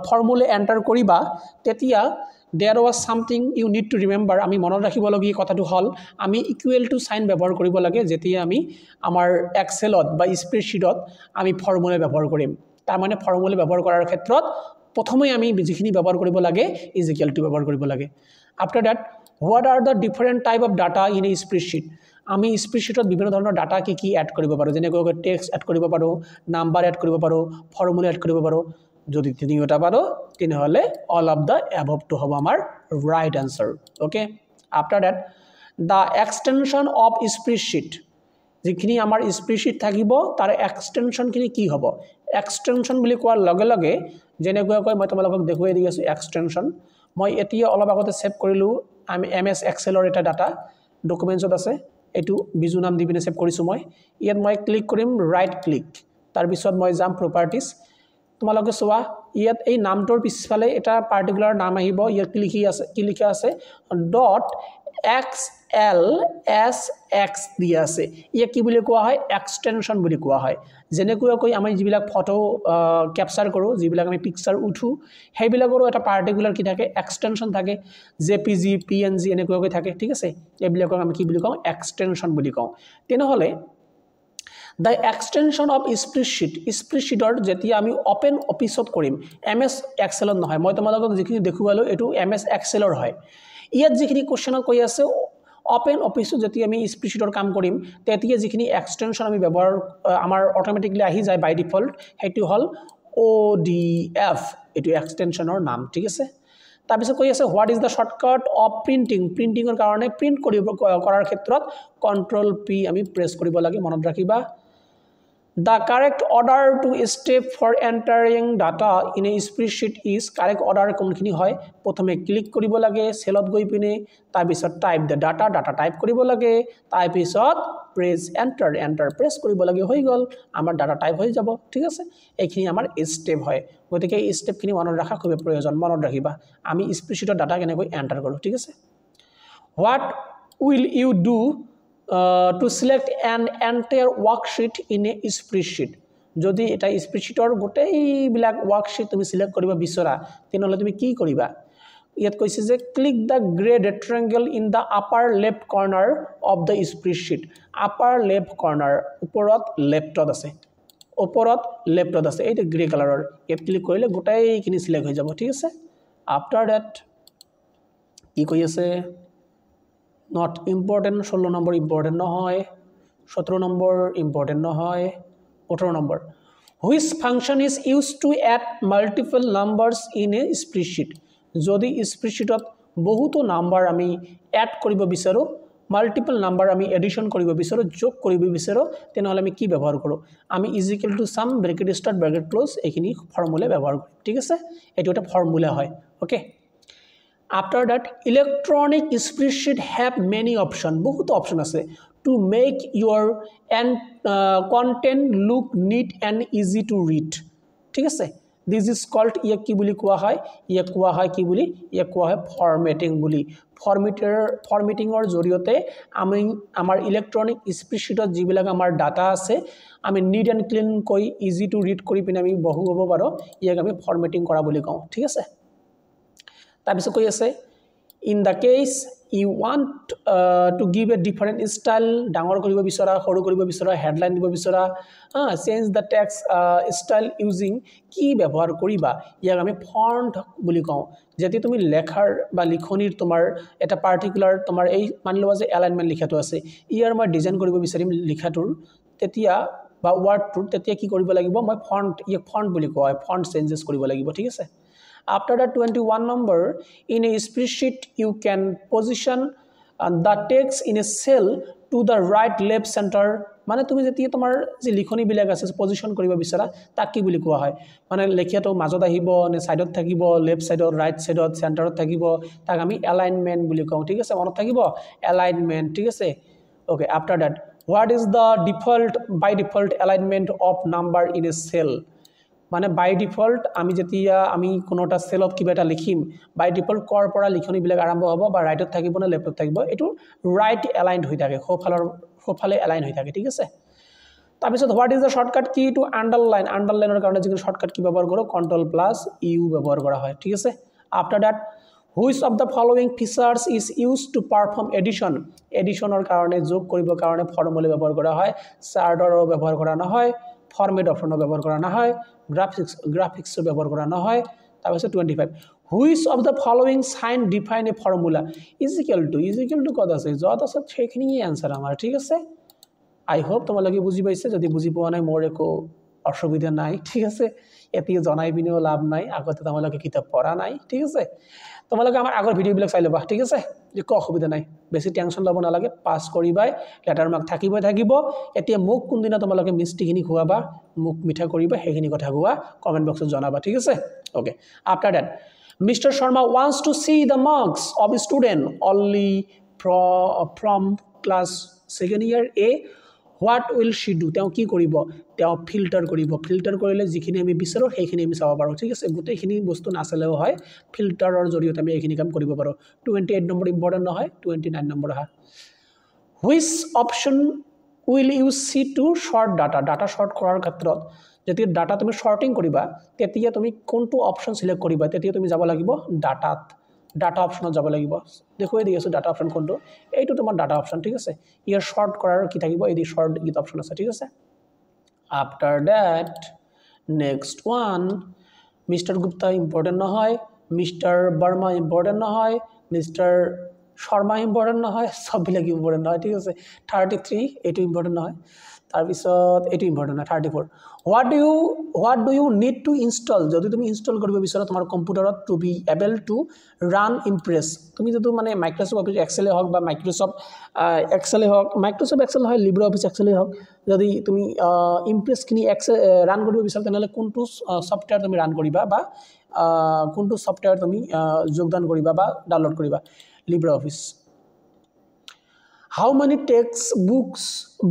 formula enter কৰিবা তেতিয়া there was something you need to remember আমি মনত ৰাখিব লগি কথাটো হল আমি ইকুৱেল টু সাইন ব্যৱহাৰ কৰিব লাগে যেতিয়া আমি আমাৰ এক্সেলত বা স্প্ৰেডশিটত আমি ফৰ্মুলা ব্যৱহাৰ কৰিম তাৰ মানে ফৰ্মুলা ব্যৱহাৰ কৰাৰ ক্ষেত্ৰত প্ৰথমে আমি যিখিনি ব্যৱহাৰ কৰিব লাগে ইজ ইকুৱেল টু ব্যৱহাৰ কৰিব লাগে after that what are the different type of data in a spreadsheet আমি স্প্রেডশিটত বিভিন্ন ধৰণৰ ডাটা কি এড কৰিব পাৰো যেনেকৈ টেক্সট এড কৰিব পাৰো নাম্বাৰ এড কৰিব পাৰো ফৰ্মুলা এড কৰিব পাৰো যদি তিনিটা পাৰো তেনেহলে all of the above to হবে আমার right answer okay after that the extension of spreadsheet যিখিনি আমাৰ স্প্ৰেডশিট থাকিব তাৰ এক্সটেনশন কি হ'ব এক্সটেনশন বুলি কোৱাৰ লগে লগে যেনেকৈ মই তোমালোকক দেখুৱাই দি আছো এক্সটেনশন মই এতিয়া অলপ আগতে সেভ কৰিলো আমি এমএস এক্সেলৰ এটা ডাটা ডকুমেন্টছত আছে এটো বিজু নাম দি পিনে সেভ কৰিছো মই ইয়াত মই ক্লিক কৰিম ৰাইট ক্লিক তাৰ পিছত মই যাম প্ৰপাৰ্টিজ তোমালোকে সোৱা ইয়াত এই নামটোৰ পিছফালে এটা পাৰ্টিকুলাৰ নাম আহিব ইয়াত কি লিখা আছে .xlsx দিয়া আছে ইয়া কি বুলি কোৱা হয় এক্সটেনশন বুলি কোৱা হয় যেনেকৈ আমি যিবিলাক ফটো ক্যাপচাৰ কৰো যিবিলাক আমি পিকচাৰ উঠু হেবিলাকৰো এটা পাৰ্টিকুলাৰ কি থাকে এক্সটেনশন থাকে জেপিজি পিএনজি এনেকৈ থাকে ঠিক আছে এবিলাকক আমি কি বুলি কওঁ এক্সটেনশন বুলি কওঁ তেনেহলে the extension of spreadsheetor যেতিয়া আমি ওপেন অফিসত কৰিম এমএস এক্সেলত নহয় মই তোমালোকক যিখিনি দেখুৱালো এটো এমএস এক্সেলৰ হয় ইয়াত যিখিনি কোশ্চেনত কৈ আছে ওপেন অফিসত যেতিয়া আমি স্প্ৰেডশিটৰ কাম কৰিম তেতিয়া যিখিনি এক্সটেনশন আমি ব্যৱহাৰ আমাৰ অটোমেটিক্যালি আহি যায় বাই ডিফল্ট হেতু হল ODF এটো এক্সটেনশনৰ নাম ঠিক আছে তাৰ পিছত কৈ আছে what is the shortcut of প্ৰিন্টিংৰ কাৰণে প্ৰিন্ট কৰাৰ ক্ষেত্ৰত কন্ট্ৰোল পি আমি প্ৰেস কৰিব লাগে মনত ৰাখিবা The correct order to step for entering data in a spreadsheet is correct order কোনখিনি হয় প্ৰথমে ক্লিক কৰিব লাগে সেলত গৈ পিনে তাৰ পিছত টাইপ দা ডাটা টাইপ কৰিব লাগে তাৰ পিছত প্ৰেস এন্টাৰ প্ৰেস কৰিব লাগে হৈ গল আমাৰ ডাটা টাইপ হৈ যাব ঠিক আছে এইখিনি আমাৰ স্টেপ হয় গতিকে এই স্টেপখিনি মনত ৰাখা খুব প্ৰয়োজন মনত ৰাখিবা আমি স্প্ৰেডশিটৰ ডাটা কেনেকৈ এন্টাৰ কৰো ঠিক আছে What will you do to select an entire worksheet in a spreadsheet যদি এটা স্প্ৰেডশিটৰ গোটেই বিলাক ওয়াৰ্কশিট তুমি সিলেক্ট কৰিব বিচৰা তেনেহলে তুমি কি কৰিবা ইয়াত কৈছে যে click the grey rectangle in the upper left corner of the spreadsheet upper left corner ওপৰত লেফ্টত আছে এইটো গ্ৰে কালাৰৰ ইয়াত ক্লিক কৰিলে গোটেইখিনি সিলেক্ট হৈ যাব ঠিক আছে আফটাৰ দ্যাট কি কৈ আছে not important 16 number important নহয় 17 number important নহয় 18 number which function is used to add multiple numbers in a spreadsheet যদি স্প্রেডশিটত বহুতো নাম্বার আমি এড কৰিব বিচাৰো মাল্টিপল নাম্বাৰ আমি এডিশন কৰিব বিচাৰো যোগ কৰিব বিচাৰো তেনেহলে আমি কি ব্যৱহাৰ কৰো আমি is equal to some bracket start bracket close এইখিনি ফৰ্মুলা ব্যৱহাৰ কৰো ঠিক আছে এটো এটা ফর্মুলা হয় okay After that, electronic spreadsheet have many options. बहुत option আছে to make your content look neat and easy to read. ঠিক আছে দিস ইজ কল্ড ইয়াক কি বুলি কোৱা হয় ইয়াক কোৱা হয় কি বুলি ইয়াক কোৱা হয় ফৰমেটিং বুলি ফৰমেটিঙৰ জৰিয়তে আমি আমাৰ ইলেক্ট্ৰনিক স্প্ৰেডশীটত যিবিলাক আমাৰ ডাটা আছে আমি নিট এণ্ড ক্লিন কৈ ইজি টু ৰিড কৰি পিনে আমি বহুৱাব পাৰোঁ ইয়াক আমি ফৰমেটিং কৰা বুলি কওঁ ঠিক আছে তাৰপিছত কৈ আছে in the case you want to give a different style ডাঙৰ কৰিব বিচৰা সৰু কৰিব বিচৰা হেডলাইন দিব বিচৰা change the text style using কি ব্যৱহাৰ কৰিবা ইয়াক আমি ফন্ট বুলি কওঁ যেতি তুমি লেখাৰ বা লিখনিৰ তোমাৰ এটা পাৰ্টিকুলাৰ তোমাৰ এই মানি লোৱা যে এলাইনমেন্ট লিখাটো আছে ইয়াৰ মই ডিজাইন কৰিব বিচাৰিম লিখাটোৰ তেতিয়া বা ওয়াৰ্ডটোৰ তেতিয়া কি কৰিব লাগিব মই ফন্ট ইয়াক ফন্ট বুলি কোৱা হয় ফন্ট চেঞ্জেছ কৰিব লাগিব ঠিক আছে After the 21 number, in a spreadsheet, you can position the text in a cell to the right, left, center. মানে তুমি যেতিয়া তোমাৰ যে লিখনি বিলাক আছে পজিশন কৰিব বিচাৰা তাক কি বুলি কোৱা হয় মানে লেখিয়াটো মাজত আহিব নে সাইডত থাকিব লেফট সাইডত ৰাইট সাইডত সেন্টাৰত থাকিব তাক আমি এলাইনমেন্ট বুলি কওঁ ঠিক আছে মনত থাকিব এলাইনমেন্ট ঠিক আছে okay after that what is the default by default alignment of number in a cell মানে বাই ডিফল্ট আমি যেতিয়া আমি কোনোটা সেলত কিবা এটা লিখিম বাই ডিফল্ট কৰ পৰা লিখনি বিলাক আৰম্ভ হ'ব বা ৰাইটত থাকিব না লেফটত থাকিব এটো ৰাইট এলাইনড হৈ থাকে সোফালে এলাইন হৈ থাকে ঠিক আছে তাৰপিছত হোৱাট ইজ দ্য শৰ্টকাট কি টু আন্ডাৰলাইনৰ কাৰণে যিটো শৰ্টকাট কি ব্যৱহাৰ কৰো কন্ট্ৰল প্লাস ইউ ব্যৱহাৰ কৰা হয় ঠিক আছে after that which of the following features is used to perform এডিশনৰ কাৰণে যোগ কৰিবৰ কাৰণে ফৰ্মুলা ব্যৱহাৰ কৰা হয় চাৰ্টৰ ব্যৱহাৰ কৰা নহয় ফৰমেট অপশনৰ ব্যৱহাৰ কৰা নহয় গ্ৰাফিক্স ব্যৱহাৰ কৰা নহয় তাৰপিছত 25 which of the following sign define a formula is equal to কত আছে যত আছে সেইখিনি आंसर আমাৰ ঠিক আছে আই হোপ তোমালোকে বুজি পাইছে যদি বুজি পোৱা নাই মোৰ একো অসুবিধা নাই ঠিক আছে এতিয়া জনাই বিনেও লাভ নাই আগতে তোমালোকে কিতাপ পঢ়া নাই ঠিক আছে তোমালোকে আমাৰ আগৰ ভিডিও বিলাক চাই লবা ঠিক আছে একো অসুবিধা নাই বেছি টেনশন লব নালাগে পাস কৰিবাই লেটাৰ মাৰ্ক থাকিব এতিয়া মোক কোনদিনা তোমালোকে মিষ্টিখিনি খুৱাবা মোক মিঠা কৰিবা হেখিনি কথা কোৱা কমেন্ট বক্সত জনাবা ঠিক আছে okay after that Mr. Sharma wants to see the marks of a student only from class second year A what will she do তেওঁ কি কৰিব তেওঁ ফিল্টাৰ কৰিলে যিখিনি আমি বিচাৰো সেইখিনি আমি চাব পাৰো ঠিক আছে গোটেইখিনি বস্তু নাচালেও হয় ফিল্টাৰৰ জৰিয়তে আমি এইখিনি কাম কৰিব পাৰো 28 নম্বৰ ইম্পৰ্টেন্ট নহয় 29 নম্বৰ হা which option will you see to short data short কৰাৰ ক্ষেত্ৰত যেতিয়া ডাটা তুমি শৰ্টিং কৰিবা তেতিয়া তুমি কোনটো অপশন সিলেক্ট কৰিবা তেতিয়া তুমি যাব লাগিব ডাটা অপশনত যাব লাগিব দেখুৱাই দি আছো ডাটা অপশন কোনটো এইটো তোমাৰ ডাটা অপশন ঠিক আছে ইয়াৰ শৰ্ট কৰাৰ কি থাকিব এই শৰ্ট গিট অপশন আছে ঠিক আছে after that next one mister Gupta important নহয় মিস্টার বর্মা ইম্পর্টেন্ট নহয় মিস্টার শর্মা ইম্পর্টেন্ট নহয় সববিলাক ইম্পর্টেন্ট নহয় ঠিক আছে 33 এটো ইম্পর্টেন্ট নহয় তাৰপিছত এটো ইম্পর্টেন্ট নহয় 34 what do you need to install যদি তুমি ইনস্টল কৰিব বিচাৰা তোমাৰ কম্পিউটাৰত to be able to run Impress তুমি যদি মানে মাইক্রোসফট অফিস এক্সেল হওক বা মাইক্রোসফট এক্সেল হওক মাইক্রোসফট এক্সেল হয় লিব্রে অফিস এক্সেল হওক যদি তুমি ইমপ্রেস খিনি রান কৰিব বিচাৰা তেনলে কোনটো সফটওয়্যাৰ তুমি ৰান কৰিবা বা কোনটো সফটওয়্যাৰ তুমি যোগদান কৰিবা বা ডাউনলোড কৰিবা Libre office How many text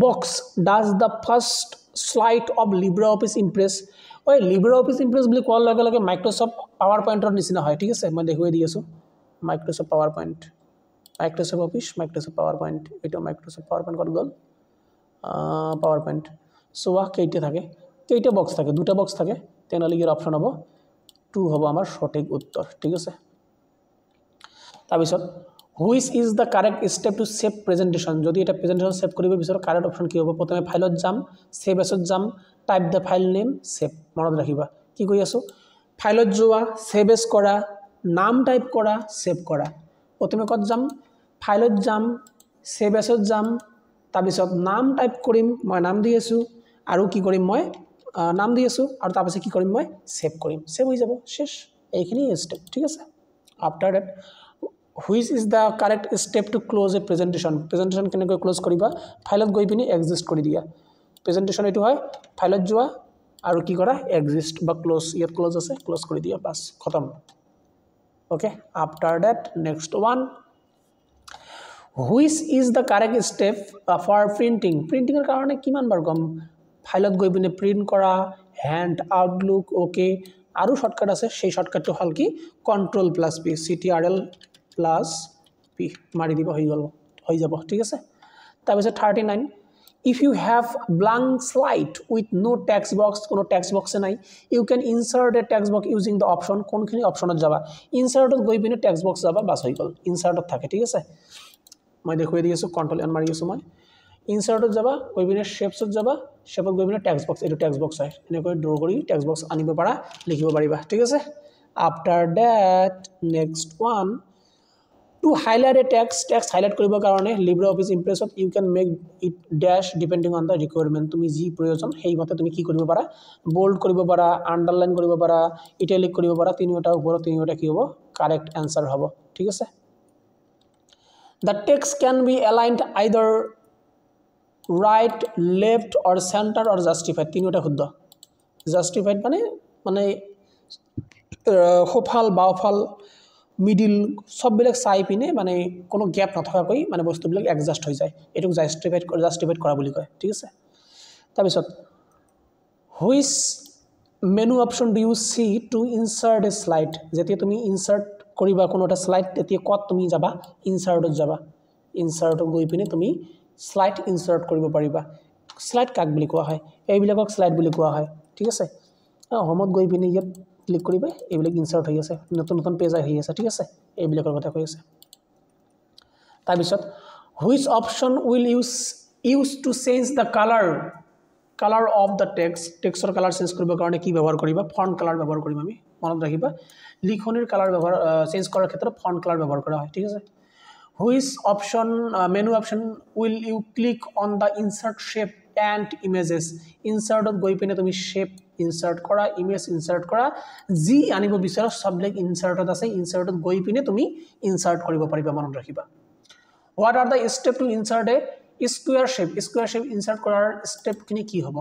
box does the first slide of LibreOffice Impress? ওই LibreOffice Impress বুলি কোৱাৰ লগে লগে Microsoft PowerPoint-ৰ নিচিনা হয় ঠিক আছে মই দেখুৱাই দি আছো Microsoft PowerPoint Microsoft Office Microsoft PowerPoint এটা Microsoft PowerPoint কত গল PowerPoint সোয়া কেইটা বক্স থাকে দুটা বক্স থাকে তেনেহলে ইয়াৰ অপশন হ'ব 2 হ'ব আমাৰ সঠিক উত্তৰ ঠিক আছে তাৰপিছত Which is the correct step to save presentation? যদি এটা প্রেজেন্টেশন সেভ কৰিব বিচাৰো কাৰেক্ট অপশন কি হ'ব প্ৰথমে ফাইলত যাম সেভ এছত যাম type the file name save মনত ৰাখিবা কি কৈ আছো ফাইলত যোৱা সেভ এছ কৰা নাম টাইপ কৰা সেভ কৰা প্ৰথমে কত যাম ফাইলত যাম সেভ এছত যাম তাৰপিছত নাম টাইপ কৰিম মই নাম দি আছো আৰু কি কৰিম মই নাম দি আছো আৰু তাৰপিছত কি কৰিম মই সেভ কৰিম সেভ হৈ যাব শেষ এইখিনি স্টেপ ঠিক আছে after that Which is the correct step to close a presentation? Presentation কেনেকৈ ক্লোজ কৰিবা ফাইলত গৈ পিনি এক্সিস্ট কৰি দিয়া প্ৰেজেন্টেশন এটো হয় ফাইলত যোৱা আৰু কি কৰা এক্সিস্ট বা ক্লোজ ইয়াত ক্লোজ আছে ক্লোজ কৰি দিয়া বাস খতম okay after that next one Which is the correct step for printing? Printing-ৰ কাৰণে কিমান বাৰ কম ফাইলত গৈ পিনি প্ৰিন্ট কৰা হ্যান্ড আউটলুক ওকে আৰু শৰ্টকাট আছে সেই শৰ্টকাটটো হল কি Ctrl+P Ctrl+P মাৰি দিব হৈ যাব ঠিক আছে তাৰপিছত 39 if you have blank slide with no text box কোনো text box নাই you can insert a text box using the option কোনখিনি অপশনত যাবা ইনসার্টত গৈ পিনে text box যাবা বাস হৈ গল ইনসার্টত থাকে ঠিক আছে মই দেখুৱাই দি আছো Ctrl N মাৰি আছো মই ইনসার্টত যাবা গৈ পিনে শেপছত যাবা শেপত গৈ পিনে text box এটো text box হয় এনেকৈ ড্ৰ কৰি text box আনিব পাৰা লিখিব পাৰিবা ঠিক আছে after that next one to highlight a text highlight কৰিব কাৰণে LibreOffice Impress you can make it dash depending on the requirement তুমি যি প্ৰয়োজন সেই মতে তুমি কি কৰিব পাৰা bold কৰিব পাৰা underline কৰিব পাৰা italic কৰিব পাৰা তিনিটা ওপৰত তিনিটা কি হ'ব correct answer হ'ব ঠিক আছে the text can be aligned either right left or center or justified তিনিটা শুদ্ধ justified মানে সোফাল বাওফাল মিডল সববিলাক চাই পিনে মানে কোনো গ্যাপ নথকাকৈ মানে বস্তুবিলাক এডজাস্ট হৈ যায় এটুক জাস্টিফাইড কৰা বুলি কয় ঠিক আছে তাৰপিছত which menu option do you see to insert a slide যেতিয়া তুমি ইনসাৰ্ট কৰিবা কোনো এটা স্লাইড তেতিয়া কত তুমি যাবা ইনসাৰ্টত যাবা ইনসাৰ্টত গৈ পিনে তুমি স্লাইড ইনসাৰ্ট কৰিব পাৰিবা স্লাইড কাক বুলি কোৱা হয় এইবিলাকক স্লাইড বুলি কোৱা হয় ঠিক আছে হোমত গৈ পিনে ইয়াত ক্লিক কৰিবা এইবিলাক ইনসাৰ্ট হৈ আছে নতুন নতুন পেজ আহি আছে ঠিক আছে এইবিলাকৰ কথা কৈ আছে তাৰপিছত which option will use to change the color of the textৰ কালাৰ চেঞ্জ কৰিবৰ কাৰণে কি ব্যৱহাৰ কৰিবা ফন্ট কালাৰ ব্যৱহাৰ কৰিম আমি মনত ৰাখিবা লিখনিৰ কালাৰ ব্যৱহাৰ চেঞ্জ কৰাৰ ক্ষেত্ৰত ফন্ট কালাৰ ব্যৱহাৰ কৰা হয় ঠিক আছে which option menu option will you click on the insert shape and images insertত গৈ পিনে তুমি shape insert কৰা image insert কৰা যি আনিব বিচাৰা সববিলাক insertত আছে insertত গৈ পিনে তুমি insert কৰিব পাৰিবা মনত ৰাখিবা what are the steps to insert a square shape insert কৰাৰ step খিনি কি হ'ব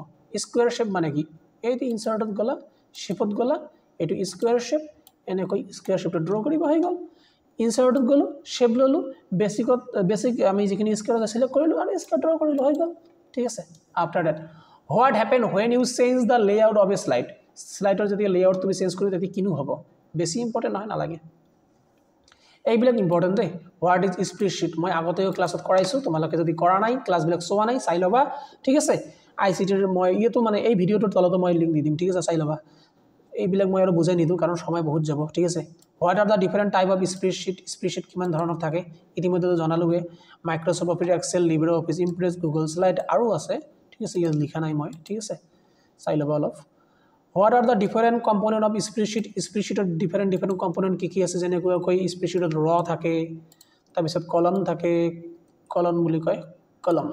square shape মানে কি এইটো insertত গলা shapeত গলা এটো square shape এনেকৈ square shape ড্ৰ কৰিব হৈ গল ইনসাৰ্টত গলো শেপ ললো বেসিক আমি যিখিনি স্কেল আছিল কৰিলো আৰু স্কেল ড্ৰ কৰিলো হৈ গল ঠিক আছে after that what happen when you change the layout of a slide স্লাইডৰ যদি লেআউট তুমি চেঞ্জ কৰি তেতিয়া কিনো হ'ব বেছি ইম্পৰ্টেন্ট নহয় নালাগে এইবিলাক important they what is spreadsheet মই আগতেও ক্লাছত কৰাইছো তোমালোকে যদি কৰা নাই ক্লাছবিলাক চোৱা নাই চাই লবা ঠিক আছে আইসিটিৰ মই ইটো মানে এই ভিডিওটোৰ তলতে মই লিংক দি দিম ঠিক আছে চাই লবা এইবিলাক মই আৰু বুজাই নিদু কাৰণ সময় বহুত যাব ঠিক আছে What are the different type of spreadsheet কিমান ধৰণৰ থাকে ইতিমধ্যে জনালোৱে Microsoft Office Excel LibreOffice Impress Google Slide আৰু আছে ঠিক আছে ইয়াত লিখা নাই মই ঠিক আছে চাই লবা অলপ What are the different component of spreadsheet different component কি আছে যেনেকৈ কৈ spreadsheet ৰ থাকে তাৰপিছত কলম থাকে কলম বুলি কয় কলম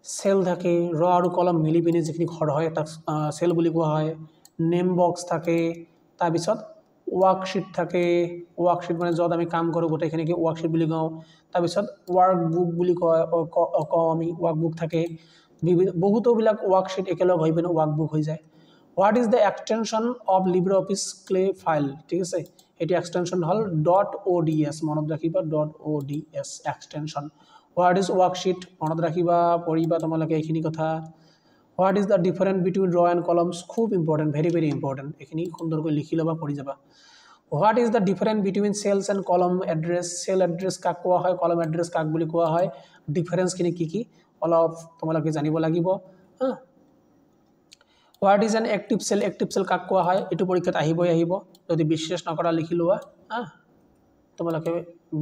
সেল থাকে ৰ আৰু কলম মিলি পিনে যিখিনি ঘৰ হয় তাক সেল বুলি কোৱা হয় নেম বক্স থাকে তাৰপিছত ওয়াৰ্কশিট থাকে ওয়াৰ্কশিট মানে যত আমি কাম কৰো গোটেইখিনি কি ওয়াৰ্কশিট বুলি কওঁ তাৰপিছত ওয়াৰ্কবুক বুলি কয় আমি ওয়াৰ্কবুক থাকে বহুতো বিলাক ওয়াৰ্কশিট একেলগ হৈ পিনে ওয়াৰ্কবুক হৈ যায় what is the extension of LibreOffice clay file ঠিক আছে এটি এক্সটেনশন হল .ods মনত ৰাখিবা .ods এক্সটেনশন হোৱাট ইজ ওয়াৰ্কশিট মনত ৰাখিবা পঢ়িবা তোমালোকে এইখিনি কথা What is the difference between row and columns? খুব important, very important. এখিনি সুন্দৰকৈ লিখি লবা পঢ়ি যাবা What is the difference between cells and column address? Cell address কাক কোৱা হয় column address কাক বুলি কোৱা হয় difference খিনি কি অলপ তোমালোকে জানিব লাগিব What is an active cell? Active cell কাক কোৱা হয় এটো পৰীক্ষাত আহিব যদি বিশ্বাস নকৰা লিখি লোৱা তোমালোকে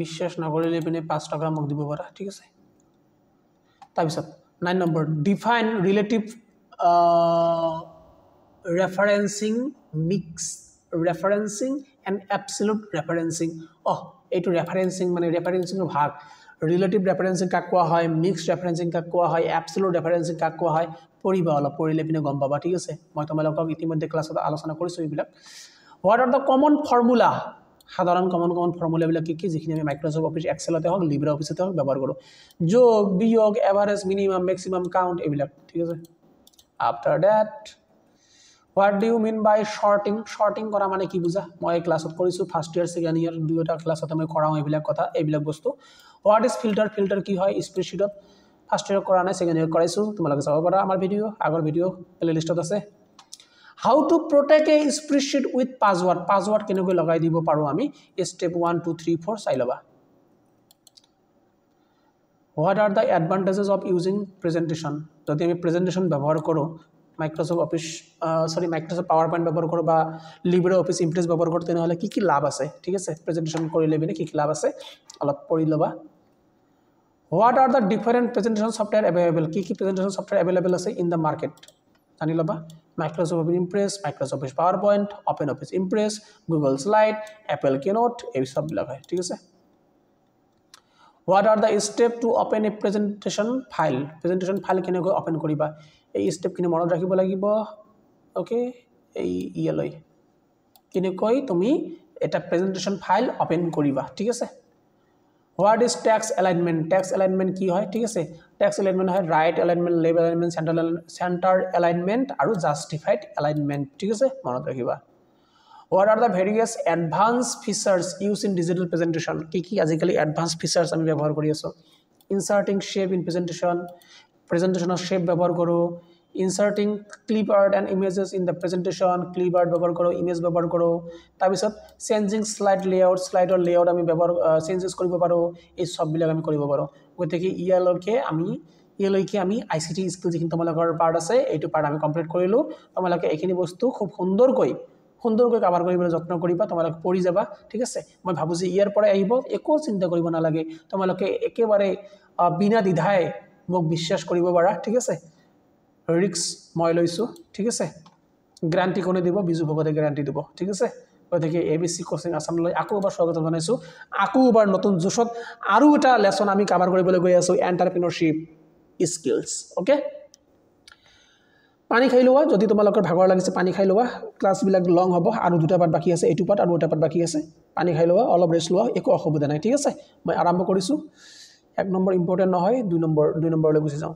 বিশ্বাস নকৰিলে পিনে 5 টকা মোক দিব পাৰা ঠিক আছে তাৰপিছত 9 number define relative referencing and absolute referencing এইটো referencing মানে referencing এর ভাগ relative referencing কাক কোৱা হয় mixed referencing কাক কোৱা হয় absolute referencing কাক কোৱা হয় পঢ়িবা অলপ পঢ়িলে পিনে গম পাবা ঠিক আছে মই তোমালোকক ইতিমধ্যে ক্লাছত আলোচনা কৰিছো এইবিলাক what are the common formula সাধারণ কমন ফর্মুলা বিলাক কি যিখিনি আমি Microsoft Office Excel তে হক LibreOffice তে হক ব্যবহার করো যোগ বিয়োগ এভারেজ মিনিমাম ম্যাক্সিমাম কাউন্ট এইবিলাক ঠিক আছে after that what do you mean by sorting করা মানে কি বুঝা মই ক্লাছত কৰিছো ফাৰ্স্ট ইয়াৰ সেকেন্ড ইয়াৰ দুইটা ক্লাছত মই কৰাও এইবিলাক কথা এইবিলাক বস্তু হোয়াট ইজ ফিল্টাৰ কি হয় স্প্ৰেডশিটত ফাৰ্স্ট ইয়াৰ কৰা নাই সেকেন্ড ইয়াৰ কৰাইছো তোমালোকে চাব পাৰা আমাৰ ভিডিও আগৰ ভিডিও প্লেলিষ্টত আছে How to protect a spreadsheet with password? Password কেনেকৈ লগাই দিব পাৰো আমি step 1 2 3 4 চাই লবা What are the advantages of using presentation? যদি আমি presentation ব্যবহার করো Microsoft Office Microsoft PowerPoint ব্যবহার করো বা LibreOffice Impress ব্যবহার করো তেনে হলে কি লাভ আছে ঠিক আছে presentation কৰিলে বিনে কি লাভ আছে অলপ পঢ়ি লবা What are the different presentation software available? কি presentation software available আছে in the market? জানি লবা Microsoft Office Impress, Microsoft Office PowerPoint, OpenOffice Impress, Google Slide, Apple Keynote এই সব বিলাক হয় ঠিক আছে What are the steps to open a presentation file? Presentation file কেনেকৈ open কৰিবা এই step কিনে মনত ৰাখিব লাগিব ওকে এই ইয়ালৈ কেনেকৈ তুমি এটা presentation file open কৰিবা ঠিক আছে What is tax alignment? Tax alignment কি হয় ঠিক আছে tax alignment হয় right alignment left alignment center alignment আৰু justified alignment ঠিক আছে মনত ৰাখিবা What are the various advanced features used in digital presentation? কি আজিকালি advanced features আমি ব্যৱহাৰ কৰি আছো inserting shape in presentation shape ব্যৱহাৰ কৰো inserting clip art and images in the presentation clip art ব্যৱহাৰ কৰো image ব্যৱহাৰ কৰো তাৰ পিছত changing slide layout আমি ব্যৱহাৰ চেঞ্জেস কৰিব পাৰো এই সব বিলাক আমি কৰিব পাৰো গতিকে ইয়ালৈকে আমি ICT স্কিল যিখিনি তোমালোকৰ পাৰ্ট আছে এইটো পাৰ্ট আমি কমপ্লিট কৰিলো তোমালোকে এইখিনি বস্তু খুব সুন্দৰকৈ কভাৰ কৰিবলৈ যত্ন কৰিবা তোমালোক পঢ়ি যাবা ঠিক আছে মই ভাবো যে ইয়াৰ পৰা আহিব একো চিন্তা কৰিব নালাগে তোমালোকে একেবাৰে বিনা দ্বিধাই মোক বিশ্বাস কৰিব পাৰা ঠিক আছে ৰিক্স মই লৈছো ঠিক আছে গ্যাৰান্টি কোনে দিব বিজু ভগতে গ্যাৰান্টি দিব ঠিক আছে গতিকে ABC কোচিং আসামলৈ আকৌ এবাৰ স্বাগত জনাইছো আকৌ এবাৰ নতুন জোশত আৰু এটা লেসন আমি কভাৰ কৰিবলৈ গৈ আছো এন্টাৰপ্ৰেনিয়ৰশিপ স্কিলস ওকে পানী খাই লোৱা যদি তোমালোকৰ ভাগৰ লাগিছে পানী খাই লোৱা ক্লাস বিলাক লং হ'ব আৰু দুটা পাৰ্ট বাকি আছে এইটো পাৰ্ট আৰু এটা পাৰ্ট বাকি আছে পানী খাই লোৱা অলপ ৰেষ্ট লোৱা একো অসুবিধা নাই ঠিক আছে মই আৰম্ভ কৰিছো এক নম্বৰ ইম্পৰ্টেন্ট নহয় দুই নম্বৰলৈ গুছি যাও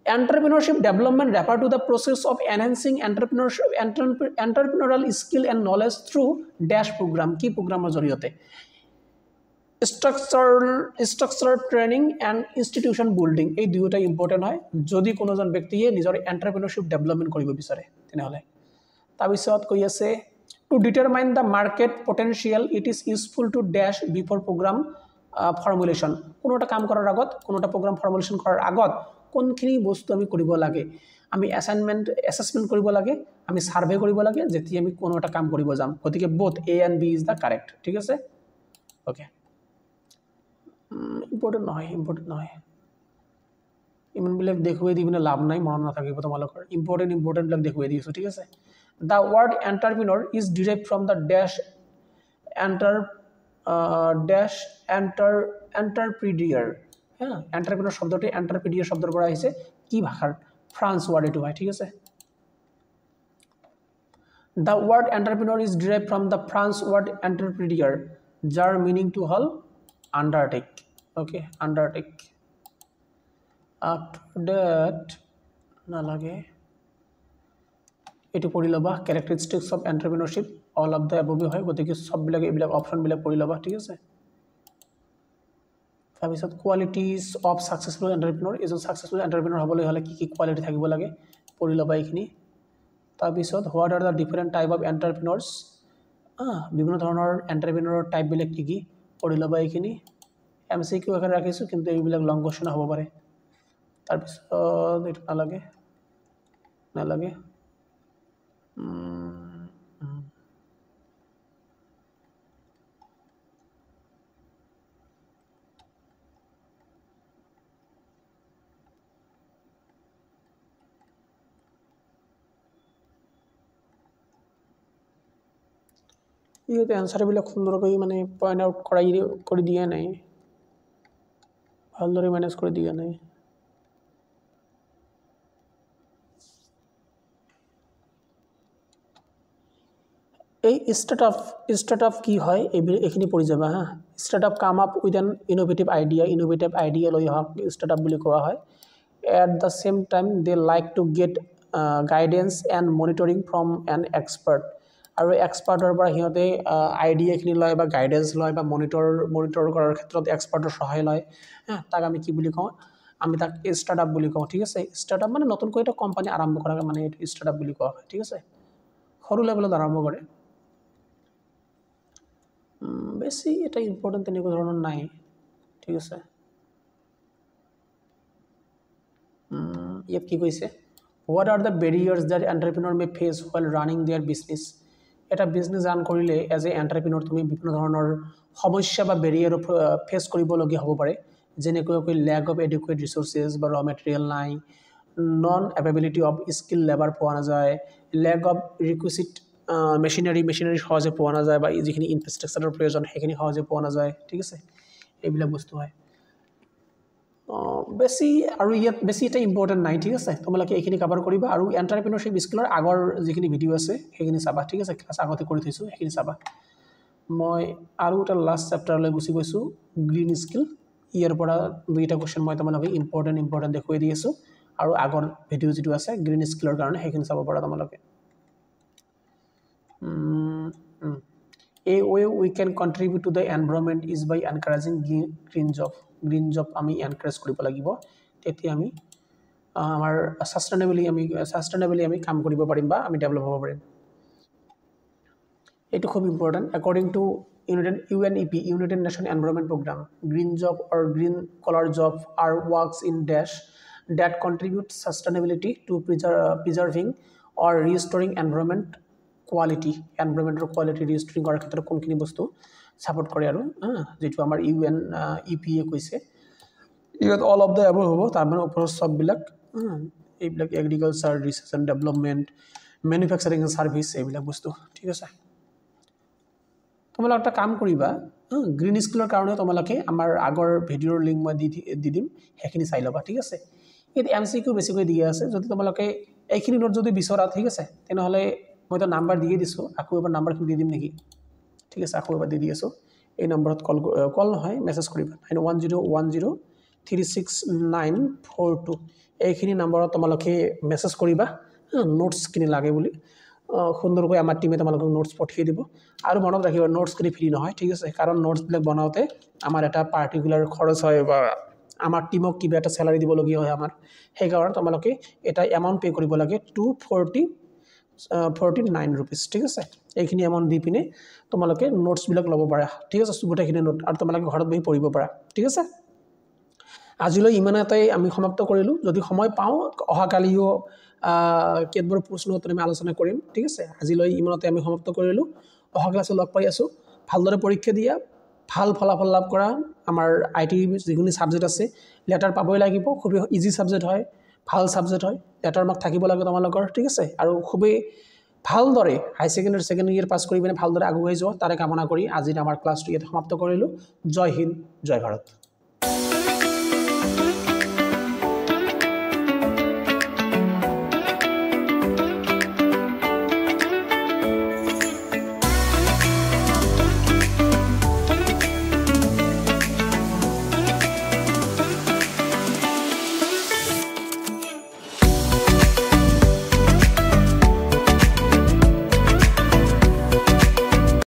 Entrepreneurship development refer to the process of enhancing entrepreneurial skill and knowledge through dash program কি programৰ জৰিয়তে structural training and institution building এই দুয়োটা ইম্পৰ্টেন্ট হয় যদি কোনোজন ব্যক্তিয়ে নিজৰ entrepreneurship development কৰিব বিচাৰে তেনে হলে তাৰ পিছত কৈ আছে to determine the market potential it is useful to dash before program formulation কোনোটা কাম কৰাৰ আগত কোনোটা program formulation কৰাৰ আগত কোনখিনি বস্তু আমি কৰিব লাগে আমি assessment কৰিব লাগে আমি সাৰ্ভে কৰিব লাগে যেতি আমি কোনোটা কাম কৰিব যাম গতিকে both A and B is the correct ঠিক আছে ওকে ইম্পৰ্টেন্ট নহয় ইমান বিলাক দেখুৱাই দিবিনে লাভ নাই মনত নাথাকিব তোমালোকৰ ইম্পৰ্টেন্ট বিলাক দেখুৱাই দিছো ঠিক আছে the word entrepreneur is derived from the entrepreneur entrepreneur শব্দটি entrepreneur শব্দৰ পৰা আহিছে কি ভাষাৰ ফ্ৰান্স ওয়ার্ড এটো হয় ঠিক আছে the word entrepreneur is derived from the French word entrepreneur যাৰ meaning to hall undertake okay undertake after that নালাগে এটো পঢ়ি লবা characteristics of entrepreneurship all of the above হয় গতিকে সব বিলাক এইবিলাক অপশন বিলাক পঢ়ি লবা ঠিক আছে তাৰপিছত qualities of successful entrepreneur এজন successful entrepreneur হবলৈ হলে কি quality থাকিব লাগে পঢ়ি লবা এইখিনি তাৰপিছত what are the different type of entrepreneurs বিভিন্ন ধৰণৰ entrepreneur টাইপ বিলাক কি পঢ়ি লবা এইখিনি MCQ এখানে ৰাখিছো কিন্তু এইবিলাক লং কোশ্চেন হ'ব পাৰে তাৰপিছত এটা নালাগে ইতে আনসাৰ বিলাক সুন্দৰকৈ মানে পয়েন্ট আউট কৰি দিয়া নাই ভালদৰে ম্যানেজ কৰি দিয়া নাই এই স্টার্টআপ কি হয় এইখিনি পঢ়ি যাবা হা startup come up with an innovative idea লৈ হক স্টার্টআপ বুলি কোৱা হয় at the same time they like to get guidance and monitoring from an expert আৰু এক্সপাৰ্টৰ পৰা হিয়তে আইডিয়া খিনি লয় বা গাইডেন্স লয় বা মনিটৰ কৰাৰ ক্ষেত্ৰত এক্সপাৰ্টৰ সহায় লয় তাক আমি কি বুলি কওঁ আমি তাক স্টাৰ্টআপ বুলি কওঁ ঠিক আছে স্টাৰ্টআপ মানে নতুনকৈ এটা কোম্পানী আৰম্ভ কৰা মানে স্টাৰ্টআপ বুলি কোৱা হয় ঠিক আছে সৰু লেভেলত আৰম্ভ কৰে বেছি এটা ইম্পৰ্টেণ্ট তেনেকুৱা ধৰণৰ নাই ঠিক আছে ইয়াত কি কৈছে what are the barriers that entrepreneur may face while running their business এটা বিজনেস ৰান কৰিলে এজ এ এন্টাৰপ্ৰেনিউৰ তুমি বিভিন্ন ধৰণৰ সমস্যা বা বেৰিয়াৰ ফেস কৰিবলগীয়া হ'ব পাৰে যেনেকৈ ল্যাক অফ এডুকুৱেট ৰিসোৰ্সেস বা ৰ মেটেৰিয়েল নাই non availability of skill labour পোৱা নাযায় ল্যাক অফ ৰিকুইজিট মেচিনাৰী সহজে পোৱা নাযায় বা যিখিনি ইনফ্ৰাষ্ট্ৰাকচাৰৰ প্ৰয়োজন সেইখিনি সহজে পোৱা নাযায় ঠিক আছে এইবিলাক বস্তু হয় বেছি আৰু ইয়াত বেছি এটা ইম্পৰ্টেণ্ট নাই ঠিক আছে তোমালোকে এইখিনি কভাৰ কৰিবা আৰু এন্টাৰপ্ৰেনিউৰশ্বিপ স্কিলৰ আগৰ যিখিনি ভিডিঅ' আছে সেইখিনি চাবা ঠিক আছে ক্লাছ আগতে কৰি থৈছোঁ সেইখিনি চাবা মই আৰু এটা লাষ্ট চেপ্টাৰলৈ গুচি গৈছোঁ গ্ৰীণ স্কিল ইয়াৰ পৰা দুইটা কোৱেশ্চন মই তোমালোকে ইম্পৰ্টেণ্ট দেখুৱাই দি আছোঁ আৰু আগৰ ভিডিঅ' যিটো আছে গ্ৰীণ স্কিলৰ কাৰণে সেইখিনি চাব পাৰা তোমালোকে A way we can contribute to the environment is by encouraging green job আমি এনকাৰেজ কৰিব লাগিব তেতিয়া আমি আমাৰ সাস্টেইনেবলি আমি কাম কৰিব পাৰিম বা আমি ডেভেলপ হ'ব পাৰিম এইটো খুব important according to UNEP United Nations Environment Program green job or green collar job are works in dash that contribute sustainability to preserving or restoring environmental quality restoring কৰাৰ ক্ষেত্ৰত কোনখিনি বস্তু সাপোৰ্ট কৰে আৰু যেটো আমাৰ UNEP কৈছে ইয়াত অল অফ দা এবভ হ'ব তাৰ মানে ওপৰৰ সববিলাক এইবিলাক agriculture research and development manufacturing and service এইবিলাক বস্তু ঠিক আছে তোমালোকে এটা কাম কৰিবা গ্ৰীণ স্কিলৰ কাৰণে তোমালোকে আমাৰ আগৰ ভিডিঅ'ৰ লিংক মই দি দিম সেইখিনি চাই ল'বা ঠিক আছে ইয়াত MCQ বেছিকৈ দিয়া আছে যদি তোমালোকে এইখিনি নোট যদি বিচৰা ঠিক আছে তেনেহলে মই তো নাম্বাৰ দিয়ে দিছো আকৌ এবাৰ নাম্বাৰখিনি দি দিম নেকি ঠিক আছে আকৌ এবাৰ দি আছো এই নম্বৰত কল নহয় মেছেজ কৰিবা 9101036942 এইখিনি নম্বৰত তোমালোকে মেছেজ কৰিবা নোটস কিনি লাগে বুলি সুন্দৰকৈ আমাৰ টিমে তোমালোকক নোটস পঠিয়াই দিব আৰু মনত ৰাখিবা নোটস কিনি ফ্ৰী নহয় ঠিক আছে কাৰণ নোটস বিলাক বনাওতে আমাৰ এটা পাৰ্টিকুলাৰ খৰচ হয় বা আমাৰ টিমক কিবা এটা স্যালাৰি দিব লগিয়া হয় আমাৰ সেই কাৰণে তোমালোকে এটা এমাউন্ট পে কৰিব লাগে 249 rupees ঠিক আছে এইখিনি এমাউন্ট দি পিনে তোমালোকে নোটস বিলাক ল'ব পাৰা ঠিক আছে গোটেইখিনি নোট আৰু তোমালোকে ঘৰত বহি পঢ়িব পাৰা ঠিক আছে আজিলৈ ইমানতেই আমি সমাপ্ত কৰিলো যদি সময় পাও অহাকালিও কেতবোৰ প্ৰশ্ন উত্তৰ আমি আলোচনা কৰিম ঠিক আছে আজিলৈ ইমানতে আমি সমাপ্ত কৰিলো অহা ক্লাছত লগ পাই আছো ভালদৰে পৰীক্ষা দিয়া ভাল ফলাফল লাভ কৰা আমাৰ আইটি যিখিনি সাবজেক্ট আছে লেটাৰ পাবই লাগিব খুব ইজি সাবজেক্ট হয় ভাল সাবজেক্ট হয় লেটাৰ মাৰ্ক থাকিব লাগে তোমালোকৰ ঠিক আছে আৰু খুবই ভালদৰে হাই সেকেন্ডাৰী সেকেন্ড ইয়াৰ পাস কৰি পিনে ভালদৰে আগুৱাই যোৱা তাৰে কামনা কৰি আজি আমাৰ ক্লাছটো ইয়াত সমাপ্ত কৰিলো জয় হিন্দ জয় ভাৰত